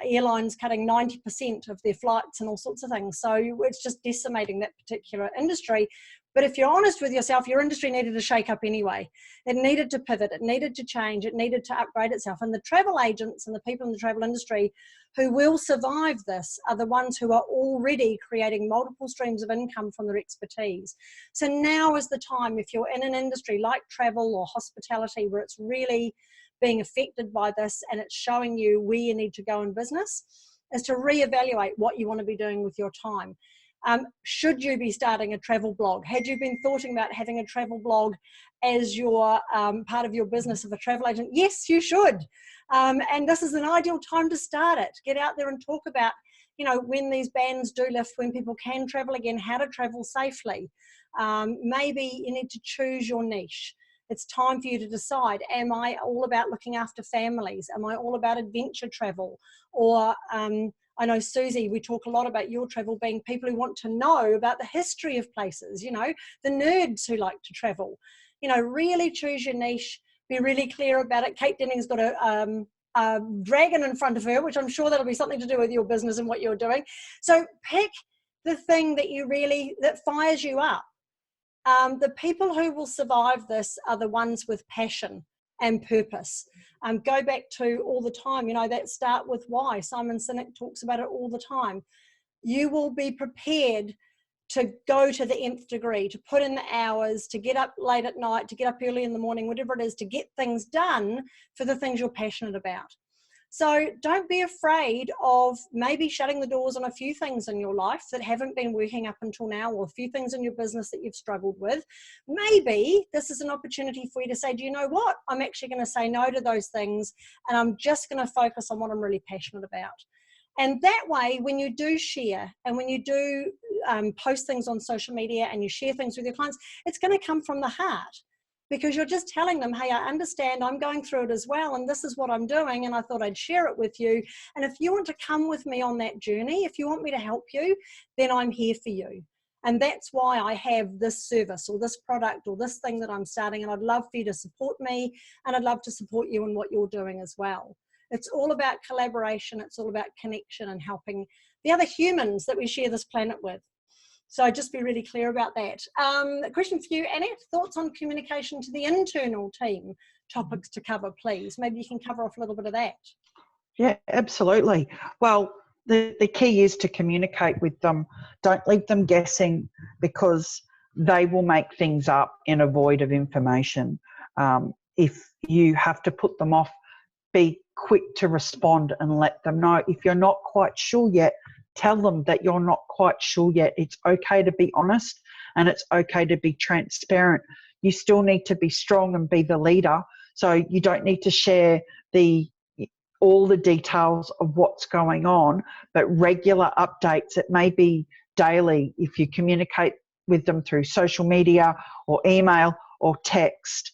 Speaker 1: airlines cutting 90% of their flights and all sorts of things. So it's just decimating that particular industry. But if you're honest with yourself, your industry needed to shake up anyway. It needed to pivot, it needed to change, it needed to upgrade itself. And the travel agents and the people in the travel industry who will survive this are the ones who are already creating multiple streams of income from their expertise. So now is the time, if you're in an industry like travel or hospitality where it's really being affected by this and it's showing you where you need to go in business, is to reevaluate what you want to be doing with your time. Should you be starting a travel blog? Had you been thought about having a travel blog as your part of your business of a travel agent? Yes, you should. And this is an ideal time to start it. Get out there and talk about you know, when these bans do lift, when people can travel again, how to travel safely. Maybe you need to choose your niche. It's time for you to decide, am I all about looking after families? Am I all about adventure travel? Or I know, Susie, we talk a lot about your travel being people who want to know about the history of places, you know, the nerds who like to travel. You know, really choose your niche, be really clear about it. Kate Denning's got a dragon in front of her, which I'm sure that'll be something to do with your business and what you're doing. So pick the thing that you really, that fires you up. The people who will survive this are the ones with passion and purpose. Go back to all the time, you know, that start with why. Simon Sinek talks about it all the time. You will be prepared to go to the nth degree, to put in the hours, to get up late at night, to get up early in the morning, whatever it is, to get things done for the things you're passionate about. So don't be afraid of maybe shutting the doors on a few things in your life that haven't been working up until now, or a few things in your business that you've struggled with. Maybe this is an opportunity for you to say, do you know what? I'm actually going to say no to those things, and I'm just going to focus on what I'm really passionate about. And that way, when you do share and when you do post things on social media and you share things with your clients, it's going to come from the heart, because you're just telling them, hey, I understand, I'm going through it as well, and this is what I'm doing, and I thought I'd share it with you. And if you want to come with me on that journey, if you want me to help you, then I'm here for you. And that's why I have this service or this product or this thing that I'm starting, and I'd love for you to support me, and I'd love to support you in what you're doing as well. It's all about collaboration. It's all about connection and helping the other humans that we share this planet with. So just be really clear about that. A question for you, Annette, thoughts on communication to the internal team, topics to cover, please. Maybe you can cover off a little bit of that.
Speaker 2: Yeah, absolutely. Well, the key is to communicate with them. Don't leave them guessing, because they will make things up in a void of information. If you have to put them off, be quick to respond and let them know. If you're not quite sure yet, tell them that you're not quite sure yet. It's okay to be honest, and it's okay to be transparent. You still need to be strong and be the leader. So you don't need to share all the details of what's going on, but regular updates. It may be daily if you communicate with them through social media or email or text.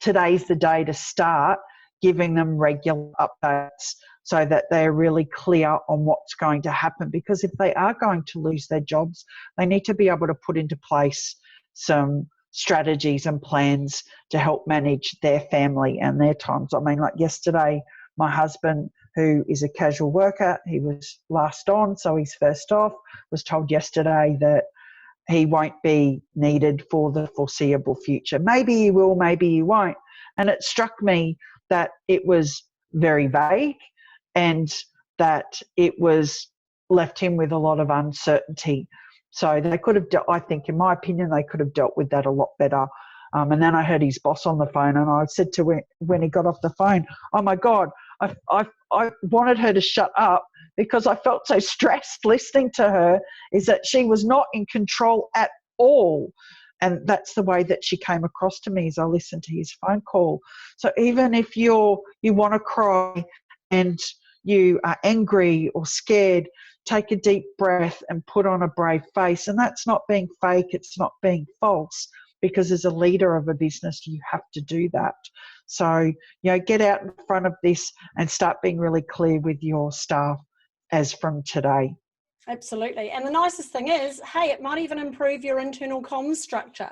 Speaker 2: Today's the day to start giving them regular updates so that they're really clear on what's going to happen. Because if they are going to lose their jobs, they need to be able to put into place some strategies and plans to help manage their family and their times. I mean, like yesterday, my husband, who is a casual worker, he was last on, so he's first off, was told yesterday that he won't be needed for the foreseeable future. Maybe he will, maybe he won't. And it struck me that it was very vague and that it was left him with a lot of uncertainty. So they could have, I think, in my opinion, they could have dealt with that a lot better. And then I heard his boss on the phone, and I said to him when he got off the phone, oh my God, I wanted her to shut up, because I felt so stressed listening to her, is that she was not in control at all. And that's the way that she came across to me as I listened to his phone call. So even if you want to cry and you are angry or scared, take a deep breath and put on a brave face. And that's not being fake, it's not being false, because as a leader of a business, you have to do that. So, get out in front of this and start being really clear with your staff as from today.
Speaker 1: Absolutely. And the nicest thing is, hey, it might even improve your internal comms structure.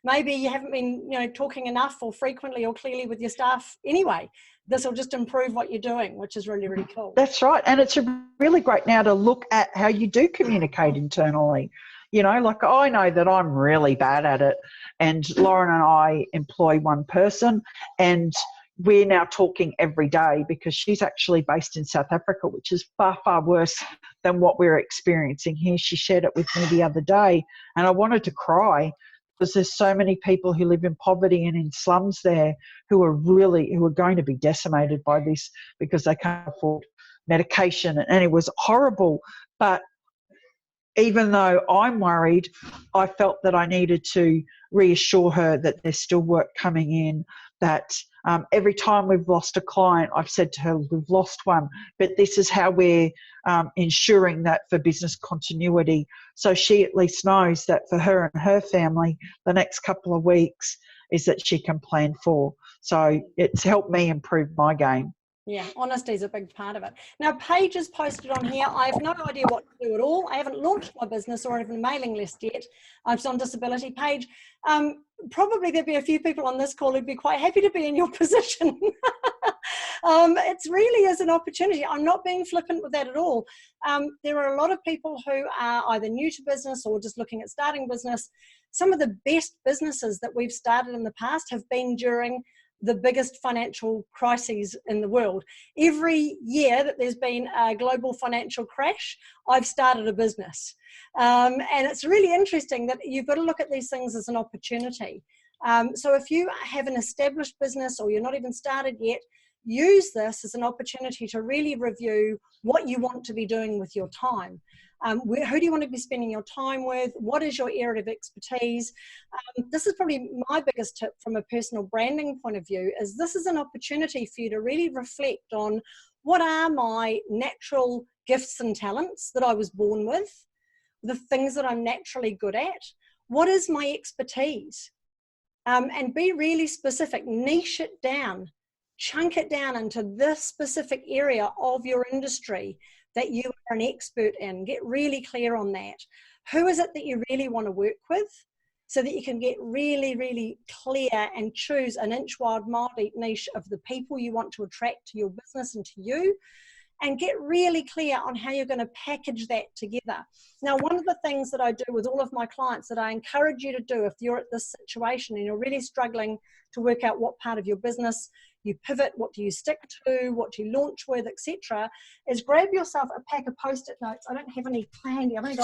Speaker 1: Maybe you haven't been, talking enough or frequently or clearly with your staff anyway. This will just improve what you're doing, which is really, really cool.
Speaker 2: That's right. And it's really great now to look at how you do communicate internally. Like I know that I'm really bad at it, and Lauren and I employ one person, and we're now talking every day because she's actually based in South Africa, which is far, far worse than what we're experiencing here. She shared it with me the other day, and I wanted to cry, because there's so many people who live in poverty and in slums there who are going to be decimated by this because they can't afford medication. And it was horrible. But even though I'm worried, I felt that I needed to reassure her that there's still work coming in, that every time we've lost a client, I've said to her, we've lost one, but this is how we're ensuring that for business continuity. So she at least knows that for her and her family, the next couple of weeks is that she can plan for. So it's helped me improve my game.
Speaker 1: Yeah, honesty is a big part of it. Now, Paige is posted on here. I have no idea what to do at all. I haven't launched my business or even a mailing list yet. I'm just on disability. Paige, probably there'd be a few people on this call who'd be quite happy to be in your position. It really is an opportunity. I'm not being flippant with that at all. There are a lot of people who are either new to business or just looking at starting business. Some of the best businesses that we've started in the past have been during the biggest financial crises in the world. Every year that there's been a global financial crash, I've started a business. And it's really interesting that you've got to look at these things as an opportunity. So if you have an established business or you're not even started yet, use this as an opportunity to really review what you want to be doing with your time. Who do you want to be spending your time with? What is your area of expertise? This is probably my biggest tip from a personal branding point of view, is this is an opportunity for you to really reflect on what are my natural gifts and talents that I was born with, the things that I'm naturally good at, what is my expertise? And be really specific, niche it down, chunk it down into this specific area of your industry that you are an expert in. Get really clear on that. Who is it that you really want to work with, so that you can get really, really clear and choose an inch wide, mile deep niche of the people you want to attract to your business and to you, and get really clear on how you're going to package that together. Now, one of the things that I do with all of my clients that I encourage you to do if you're at this situation and you're really struggling to work out what part of your business you pivot, what do you stick to, what do you launch with, etc., is grab yourself a pack of post-it notes. I don't have any handy. I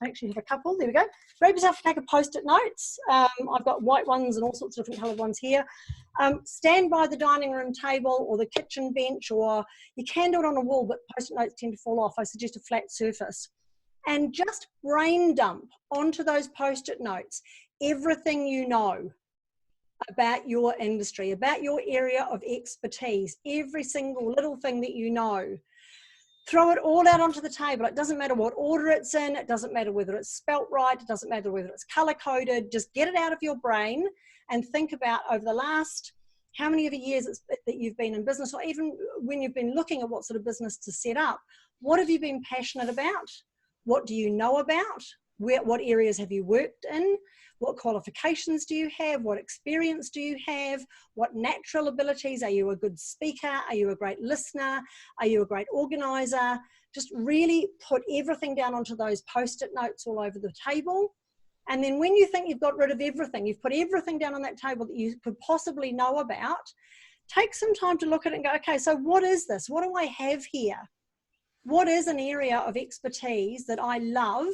Speaker 1: actually have a couple. There we go. Grab yourself a pack of post-it notes. I've got white ones and all sorts of different coloured ones here. Stand by the dining room table or the kitchen bench, or you can do it on a wall, but post-it notes tend to fall off. I suggest a flat surface. And just brain dump onto those post-it notes everything you know about your industry, about your area of expertise, every single little thing that you know. Throw it all out onto the table. It doesn't matter what order it's in. It doesn't matter whether it's spelt right. It doesn't matter whether it's color-coded. Just get it out of your brain and think about over the last how many of the years that you've been in business, or even when you've been looking at what sort of business to set up, what have you been passionate about? What do you know about? What areas have you worked in? What qualifications do you have? What experience do you have? What natural abilities? Are you a good speaker? Are you a great listener? Are you a great organizer? Just really put everything down onto those post-it notes all over the table. And then when you think you've got rid of everything, you've put everything down on that table that you could possibly know about, take some time to look at it and go, okay, so what is this? What do I have here? What is an area of expertise that I love,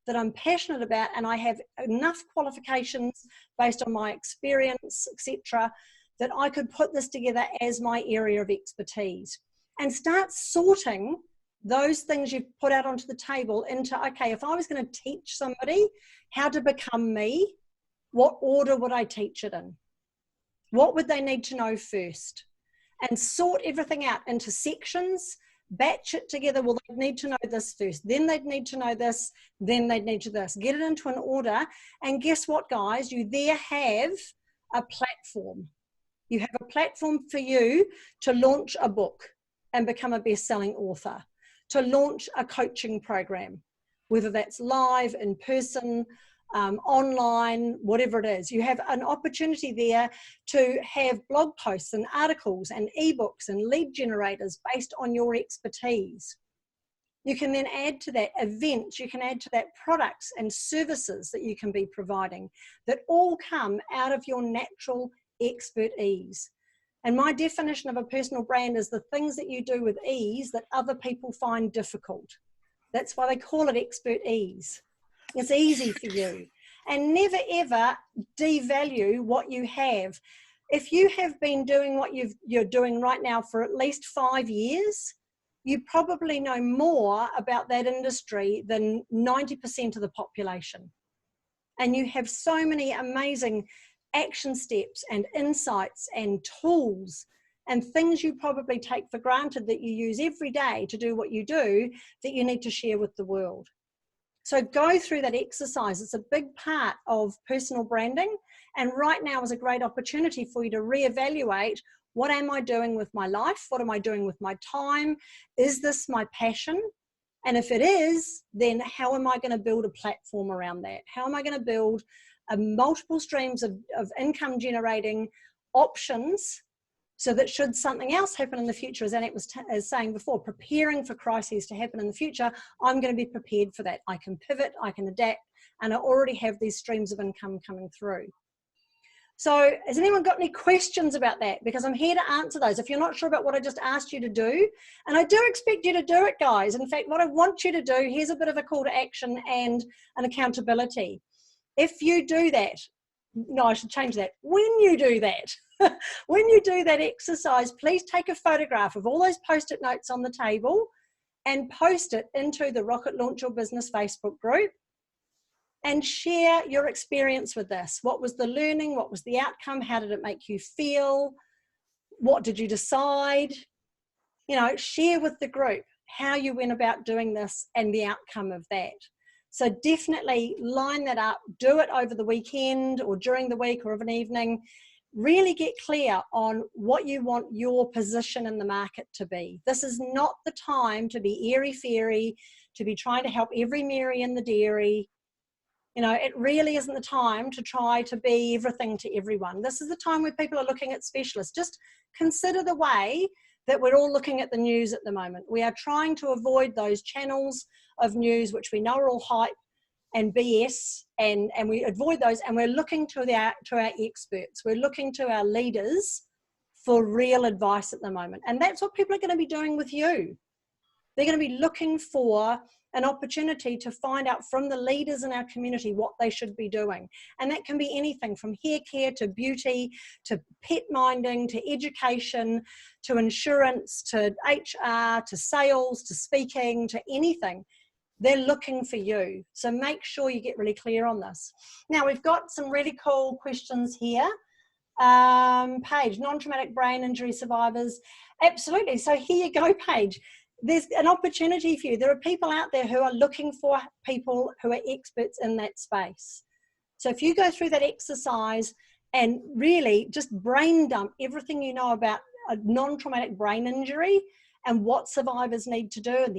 Speaker 1: that I'm passionate about, and I have enough qualifications based on my experience, etc., that I could put this together as my area of expertise, and start sorting those things you've put out onto the table into, okay, if I was going to teach somebody how to become me, what order would I teach it in? What would they need to know first? And sort everything out into sections, batch it together. Well, they'd need to know this first, then they'd need to know this, then they'd need to this. Get it into an order, and guess what, guys? You there have a platform. You have a platform for you to launch a book and become a best-selling author, to launch a coaching program, whether that's live, in person, online, whatever it is. You have an opportunity there to have blog posts and articles and ebooks and lead generators based on your expertise. You can then add to that events, you can add to that products and services that you can be providing that all come out of your natural expertise. And my definition of a personal brand is the things that you do with ease that other people find difficult. That's why they call it expert ease. It's easy for you. And never ever devalue what you have. If you have been doing what you're doing right now for at least 5 years, you probably know more about that industry than 90% of the population. And you have so many amazing action steps and insights and tools and things you probably take for granted that you use every day to do what you do that you need to share with the world. So go through that exercise. It's a big part of personal branding. And right now is a great opportunity for you to reevaluate, what am I doing with my life? What am I doing with my time? Is this my passion? And if it is, then how am I going to build a platform around that? How am I going to build multiple streams of income generating options, so that should something else happen in the future, as Annette was saying before, preparing for crises to happen in the future, I'm going to be prepared for that. I can pivot, I can adapt, and I already have these streams of income coming through. So has anyone got any questions about that? Because I'm here to answer those. If you're not sure about what I just asked you to do, and I do expect you to do it, guys. In fact, what I want you to do, here's a bit of a call to action and an accountability. If you do that, no, I should change that. When you do that, when you do that exercise, please take a photograph of all those post-it notes on the table and post it into the Rocket Launch Your Business Facebook group and share your experience with this. What was the learning? What was the outcome? How did it make you feel? What did you decide? You know, share with the group how you went about doing this and the outcome of that. So definitely line that up, do it over the weekend or during the week or of an evening. Really get clear on what you want your position in the market to be. This is not the time to be airy-fairy, to be trying to help every Mary in the dairy. You know, it really isn't the time to try to be everything to everyone. This is the time where people are looking at specialists. Just consider the way that we're all looking at the news at the moment. We are trying to avoid those channels of news which we know are all hype and BS, and we avoid those, and we're looking to our experts. We're looking to our leaders for real advice at the moment. And that's what people are going to be doing with you. They're going to be looking for an opportunity to find out from the leaders in our community what they should be doing. And that can be anything from hair care to beauty, to pet minding, to education, to insurance, to HR, to sales, to speaking, to anything. They're looking for you. So make sure you get really clear on this. Now, we've got some really cool questions here. Paige, non-traumatic brain injury survivors. Absolutely. So here you go, Paige. There's an opportunity for you. There are people out there who are looking for people who are experts in that space. So if you go through that exercise and really just brain dump everything you know about a non-traumatic brain injury and what survivors need to do and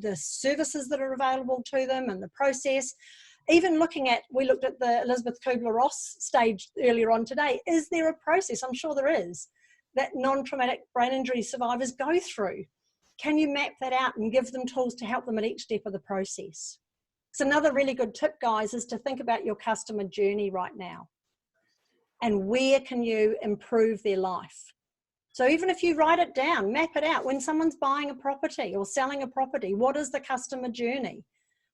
Speaker 1: the services that are available to them and the process, even looking at, we looked at the Elizabeth Kubler-Ross stage earlier on today. Is there a process? I'm sure there is, that non-traumatic brain injury survivors go through. Can you map that out and give them tools to help them at each step of the process? So another really good tip, guys, is to think about your customer journey right now. And where can you improve their life? So even if you write it down, map it out. When someone's buying a property or selling a property, what is the customer journey?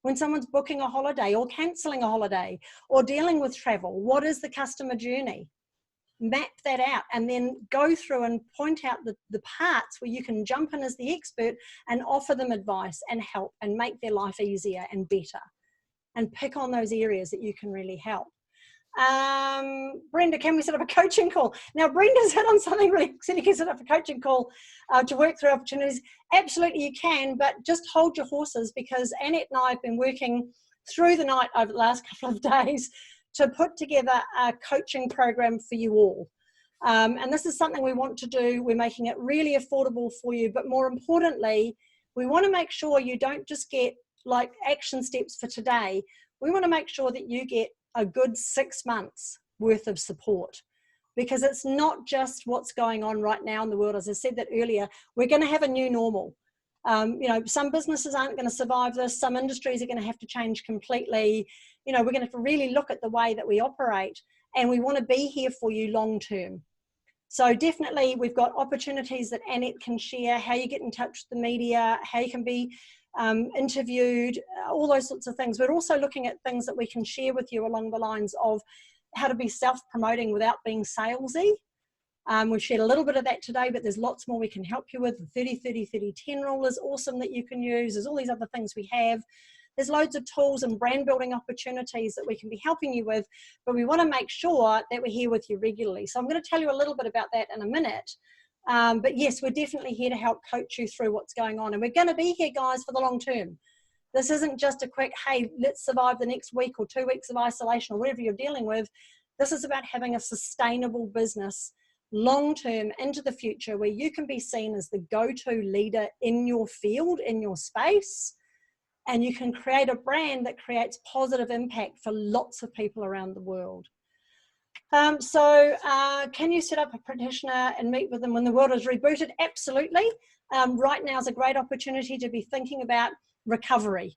Speaker 1: When someone's booking a holiday or cancelling a holiday or dealing with travel, what is the customer journey? Map that out and then go through and point out the parts where you can jump in as the expert and offer them advice and help and make their life easier and better, and pick on those areas that you can really help. Brenda, can we set up a coaching call? Now, Brenda's hit on something really exciting. You can set up a coaching call to work through opportunities. Absolutely you can, but just hold your horses, because Annette and I have been working through the night over the last couple of days to put together a coaching program for you all. And this is something we want to do. We're making it really affordable for you, but more importantly, we want to make sure you don't just get like action steps for today. We want to make sure that you get a good 6 months worth of support, because it's not just what's going on right now in the world. As I said that earlier, we're going to have a new normal. You know, some businesses aren't going to survive this. Some industries are going to have to change completely. You know, we're going to have to really look at the way that we operate, and we want to be here for you long term. So definitely we've got opportunities that Annette can share, how you get in touch with the media, how you can be interviewed, all those sorts of things. We're also looking at things that we can share with you along the lines of how to be self-promoting without being salesy. We've shared a little bit of that today, but there's lots more we can help you with. The 30-30-30-10 rule is awesome that you can use. There's all these other things we have. There's loads of tools and brand building opportunities that we can be helping you with, but we want to make sure that we're here with you regularly. So I'm going to tell you a little bit about that in a minute. But yes, we're definitely here to help coach you through what's going on. And we're going to be here, guys, for the long term. This isn't just a quick, hey, let's survive the next week or 2 weeks of isolation or whatever you're dealing with. This is about having a sustainable business long term into the future where you can be seen as the go-to leader in your field, in your space, and you can create a brand that creates positive impact for lots of people around the world. Can you set up a practitioner and meet with them when the world is rebooted? Absolutely. Right now is a great opportunity to be thinking about recovery.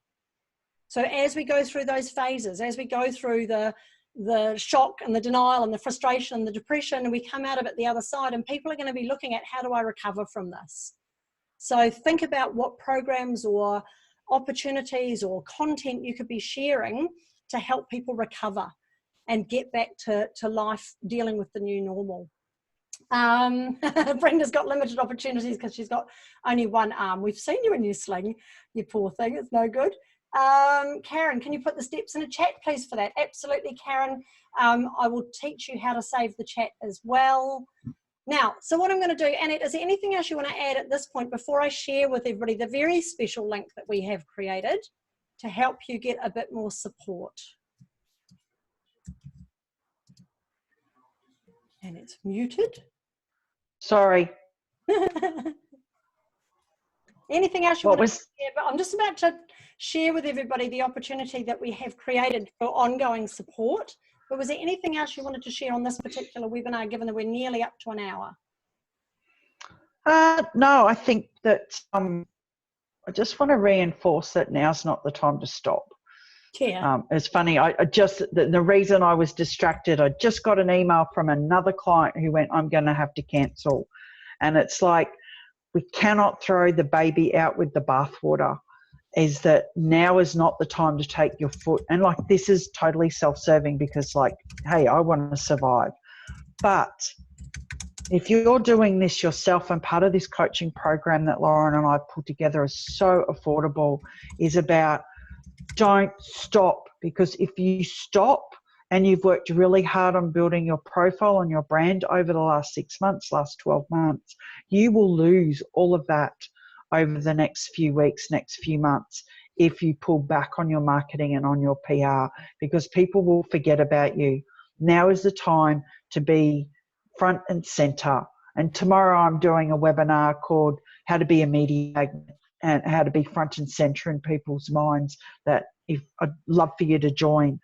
Speaker 1: So as we go through those phases, as we go through the shock and the denial and the frustration and the depression, and we come out of it the other side, and people are going to be looking at, how do I recover from this? So think about what programs or opportunities or content you could be sharing to help people recover and get back to life dealing with the new normal. Brenda's got limited opportunities because she's got only one arm. We've seen you in your sling, you poor thing, it's no good. Karen, can you put the steps in a chat, please, for that? Absolutely, Karen. I will teach you how to save the chat as well. Now, so what I'm going to do, Annette, is there anything else you want to add at this point before I share with everybody the very special link that we have created to help you get a bit more support? And it's muted.
Speaker 2: Sorry.
Speaker 1: Anything else you want to share? But I'm just about to share with everybody the opportunity that we have created for ongoing support. But was there anything else you wanted to share on this particular webinar, given that we're nearly up to an hour?
Speaker 2: No, I think that I just want to reinforce that now's not the time to stop.
Speaker 1: Yeah.
Speaker 2: It's funny, the reason I was distracted, I just got an email from another client who went, I'm going to have to cancel. And it's like, we cannot throw the baby out with the bathwater. Is that now is not the time to take your foot. And like, this is totally self-serving because like, hey, I want to survive. But if you're doing this yourself, and part of this coaching program that Lauren and I put together is so affordable, is about don't stop. Because if you stop and you've worked really hard on building your profile and your brand over the last 6 months, last 12 months, you will lose all of that over the next few weeks, next few months, if you pull back on your marketing and on your PR, because people will forget about you. Now is the time to be front and center. And tomorrow I'm doing a webinar called How to Be a Media Magnet and how to be front and center in people's minds, that I'd love for you to join.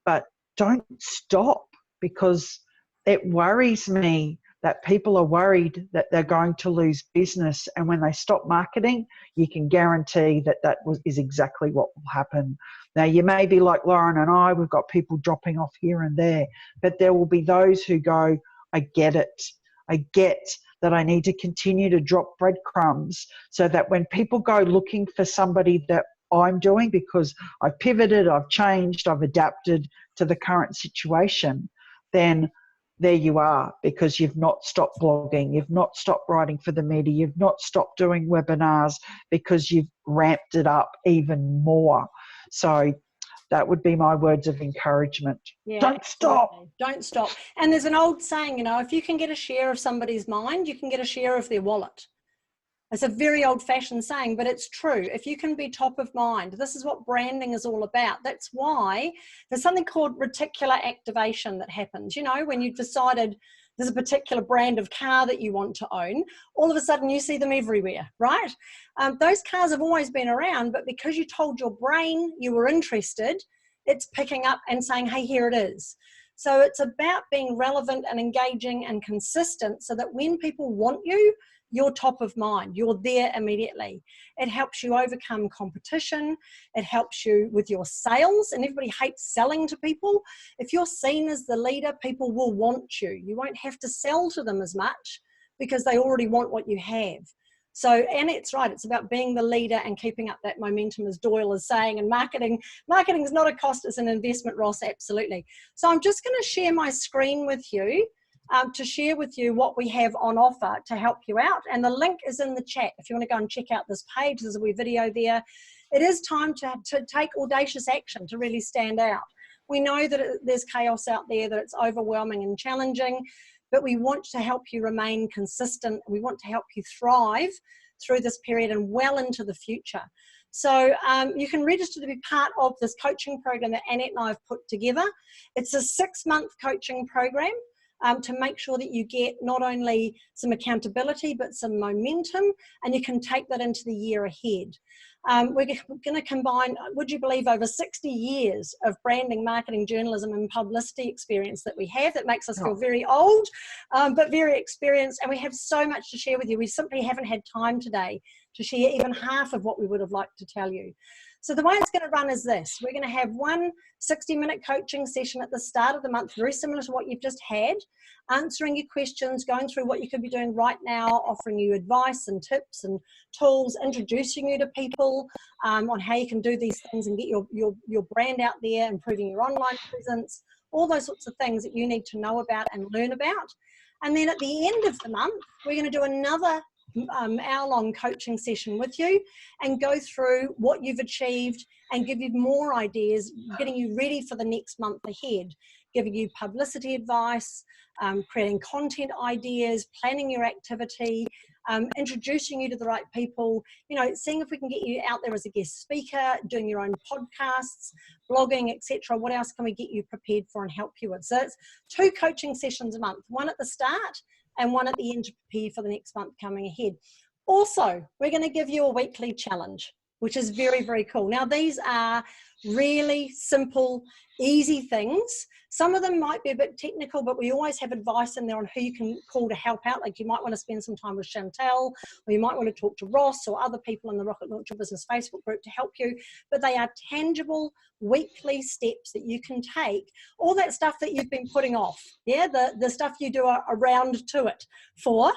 Speaker 2: But don't stop, because it worries me that people are worried that they're going to lose business. And when they stop marketing, you can guarantee that is exactly what will happen. Now, you may be like Lauren and I, we've got people dropping off here and there, but there will be those who go, I get it. I get that I need to continue to drop breadcrumbs so that when people go looking for somebody that I'm doing, because I've pivoted, I've changed, I've adapted to the current situation, then there you are, because you've not stopped blogging, you've not stopped writing for the media, you've not stopped doing webinars, because you've ramped it up even more. So that would be my words of encouragement. Yeah, don't stop.
Speaker 1: Don't stop. And there's an old saying, you know, if you can get a share of somebody's mind, you can get a share of their wallet. It's a very old-fashioned saying, but it's true. If you can be top of mind, this is what branding is all about. That's why there's something called reticular activation that happens. You know, when you've decided there's a particular brand of car that you want to own, all of a sudden you see them everywhere, right? Those cars have always been around, but because you told your brain you were interested, it's picking up and saying, hey, here it is. So it's about being relevant and engaging and consistent so that when people want you, you're top of mind, you're there immediately. It helps you overcome competition. It helps you with your sales, and everybody hates selling to people. If you're seen as the leader, people will want you. You won't have to sell to them as much because they already want what you have. So, and it's right, it's about being the leader and keeping up that momentum, as Doyle is saying, and marketing is not a cost, it's an investment, Ross, absolutely. So I'm just going to share my screen with you. to share with you what we have on offer to help you out. And the link is in the chat if you want to go and check out this page. There's a wee video there. It is time to take audacious action to really stand out. We know that there's chaos out there, that it's overwhelming and challenging, but we want to help you remain consistent. We want to help you thrive through this period and well into the future. So you can register to be part of this coaching program that Annette and I have put together. It's a 6-month coaching program to make sure that you get not only some accountability, but some momentum, and you can take that into the year ahead. We're going to combine, would you believe, over 60 years of branding, marketing, journalism and publicity experience that we have. That makes us feel very old, but very experienced, and we have so much to share with you. We simply haven't had time today to share even half of what we would have liked to tell you. So the way it's going to run is this. We're going to have one 60-minute coaching session at the start of the month, very similar to what you've just had, answering your questions, going through what you could be doing right now, offering you advice and tips and tools, introducing you to people on how you can do these things and get your brand out there, improving your online presence, all those sorts of things that you need to know about and learn about. And then at the end of the month, we're going to do another hour-long coaching session with you and go through what you've achieved and give you more ideas, getting you ready for the next month ahead, giving you publicity advice, creating content ideas, planning your activity, introducing you to the right people, you know, seeing if we can get you out there as a guest speaker, doing your own podcasts, blogging, etc. What else can we get you prepared for and help you with? So it's 2 coaching sessions a month, one at the start and one at the end to prepare for the next month coming ahead. Also, we're going to give you a weekly challenge, which is very, very cool. Now, these are really simple, easy things. Some of them might be a bit technical, but we always have advice in there on who you can call to help out. Like you might want to spend some time with Chantel, or you might want to talk to Ross or other people in the Rocket Launch Your Business Facebook group to help you. But they are tangible weekly steps that you can take. All that stuff that you've been putting off, yeah, the stuff you do around to it for,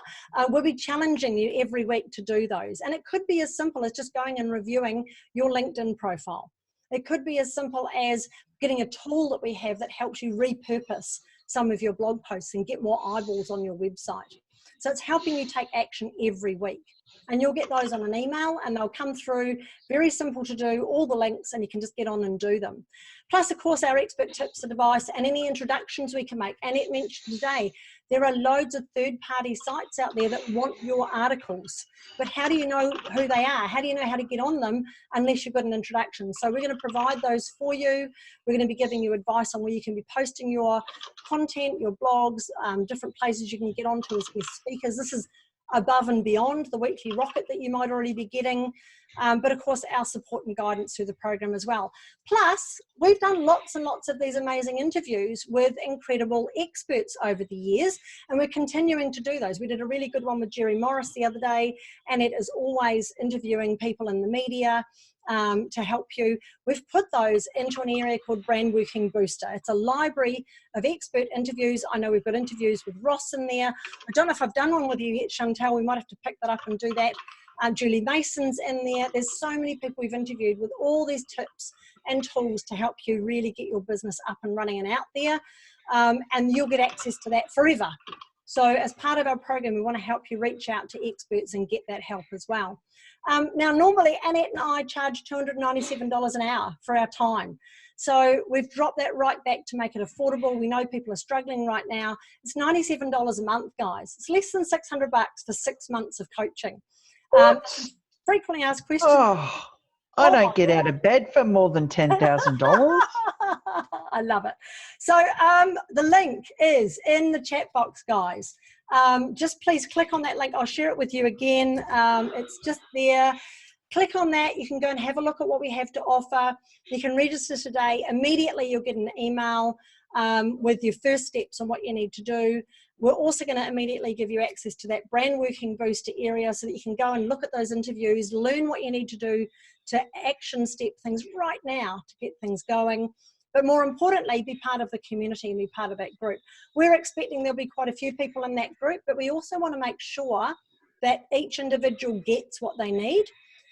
Speaker 1: we'll be challenging you every week to do those. And it could be as simple as just going and reviewing your LinkedIn profile. It could be as simple as getting a tool that we have that helps you repurpose some of your blog posts and get more eyeballs on your website. So it's helping you take action every week. And you'll get those on an email and they'll come through, very simple to do, all the links, and you can just get on and do them. Plus, of course, our expert tips and advice and any introductions we can make. Annette mentioned today, there are loads of third-party sites out there that want your articles. But how do you know who they are? How do you know how to get on them unless you've got an introduction? So we're going to provide those for you. We're going to be giving you advice on where you can be posting your content, your blogs, different places you can get onto as guest speakers. This is above and beyond the weekly rocket that you might already be getting, but of course our support and guidance through the program as well. Plus, we've done lots and lots of these amazing interviews with incredible experts over the years, and we're continuing to do those. We did a really good one with Jerry Morris the other day, and it is always interviewing people in the media to help you. We've put those into an area called Brand Working Booster. It's a library of expert interviews. I know we've got interviews with Ross in there. I don't know if I've done one with you yet, Chantel. We might have to pick that up and do that. Julie Mason's in there. There's so many people we've interviewed with all these tips and tools to help you really get your business up and running and out there. And you'll get access to that forever. So as part of our program, we want to help you reach out to experts and get that help as well. Now, normally, Annette and I charge $297 an hour for our time. So we've dropped that right back to make it affordable. We know people are struggling right now. It's $97 a month, guys. It's less than $600 for 6 months of coaching. Frequently asked questions.
Speaker 2: Oh, I don't get out of bed for more than $10,000.
Speaker 1: I love it. So the link is in the chat box, guys. Just please click on that link. I'll share it with you again. It's just there. Click on that. You can go and have a look at what we have to offer. You can register today. Immediately you'll get an email with your first steps on what you need to do. We're also going to immediately give you access to that Brand Working Booster area so that you can go and look at those interviews, learn what you need to do to action step things right now to get things going. But more importantly, be part of the community and be part of that group. We're expecting there'll be quite a few people in that group, but we also want to make sure that each individual gets what they need.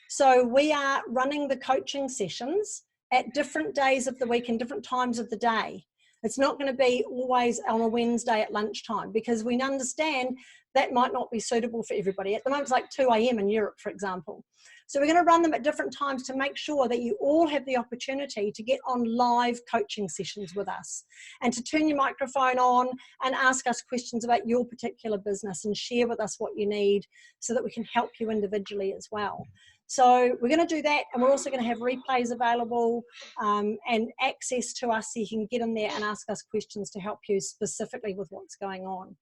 Speaker 1: So we are running the coaching sessions at different days of the week and different times of the day. It's not going to be always on a Wednesday at lunchtime, because we understand that might not be suitable for everybody. At the moment, it's like 2 a.m. in Europe, for example. So we're going to run them at different times to make sure that you all have the opportunity to get on live coaching sessions with us and to turn your microphone on and ask us questions about your particular business and share with us what you need so that we can help you individually as well. So we're going to do that, and we're also going to have replays available and access to us so you can get in there and ask us questions to help you specifically with what's going on.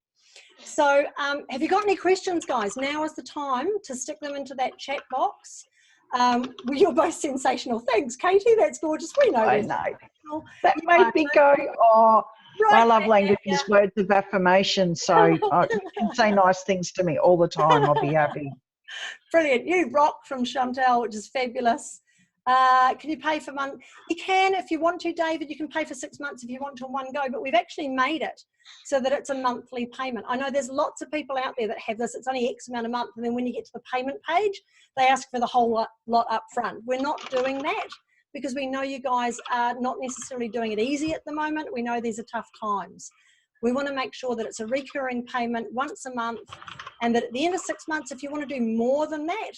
Speaker 1: So have you got any questions, guys? Now is the time to stick them into that chat box. Well, you're both sensational. Thanks, Katie. That's gorgeous. We know
Speaker 2: I
Speaker 1: this.
Speaker 2: know. That made me go, oh,
Speaker 1: right,
Speaker 2: my love language is words of affirmation. So you can say nice things to me all the time. I'll be happy.
Speaker 1: Brilliant. You rock from Chantal, which is fabulous. Can you pay for month? You can if you want to, David. You can pay for 6 months if you want to in one go, but we've actually made it so that it's a monthly payment. I know there's lots of people out there that have this. It's only X amount a month, and then when you get to the payment page, they ask for the whole lot up front. We're not doing that because we know you guys are not necessarily doing it easy at the moment. We know these are tough times. We want to make sure that it's a recurring payment once a month, and that at the end of 6 months, if you want to do more than that,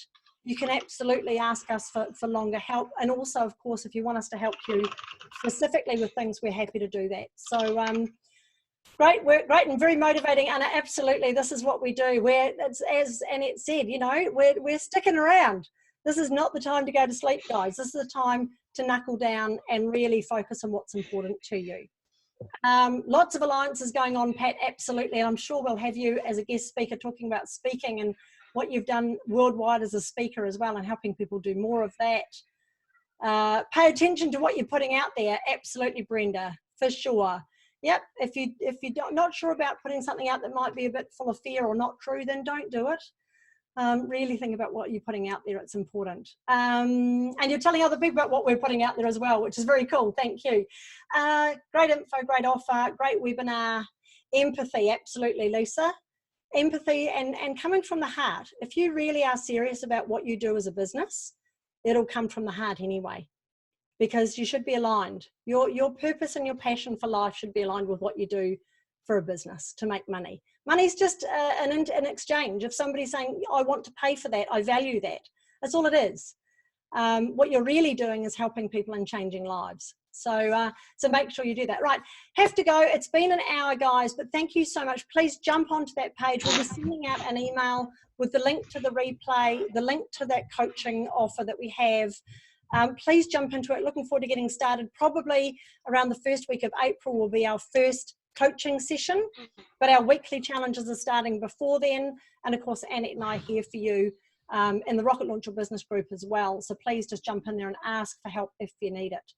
Speaker 1: you can absolutely ask us for longer help. And also, of course, if you want us to help you specifically with things, we're happy to do that. So great work, great and very motivating, Anna. Absolutely, this is what we do. As Annette said, you know, we're sticking around. This is not the time to go to sleep, guys. This is the time to knuckle down and really focus on what's important to you. Lots of alliances going on, Pat, absolutely. And I'm sure we'll have you as a guest speaker talking about speaking and what you've done worldwide as a speaker as well, and helping people do more of that. Pay attention to what you're putting out there. Absolutely, Brenda, for sure. Yep, if you're not sure about putting something out that might be a bit full of fear or not true, then don't do it. Really think about what you're putting out there. It's important. And you're telling other people about what we're putting out there as well, which is very cool. Thank you. Great info, great offer, great webinar. Empathy, absolutely, Lisa. Empathy and coming from the heart. If you really are serious about what you do as a business, it'll come from the heart anyway, because you should be aligned. Your purpose and your passion for life should be aligned with what you do for a business to make money. Money's just an exchange. If somebody's saying, I want to pay for that, I value that. That's all it is. What you're really doing is helping people and changing lives. So make sure you do that. Right, have to go. It's been an hour, guys, but thank you so much. Please jump onto that page. We'll be sending out an email with the link to the replay, the link to that coaching offer that we have. Please jump into it. Looking forward to getting started. Probably around the first week of April will be our first coaching session, but our weekly challenges are starting before then. And of course, Annette and I are here for you in the Rocket Launcher Business Group as well. So please just jump in there and ask for help if you need it.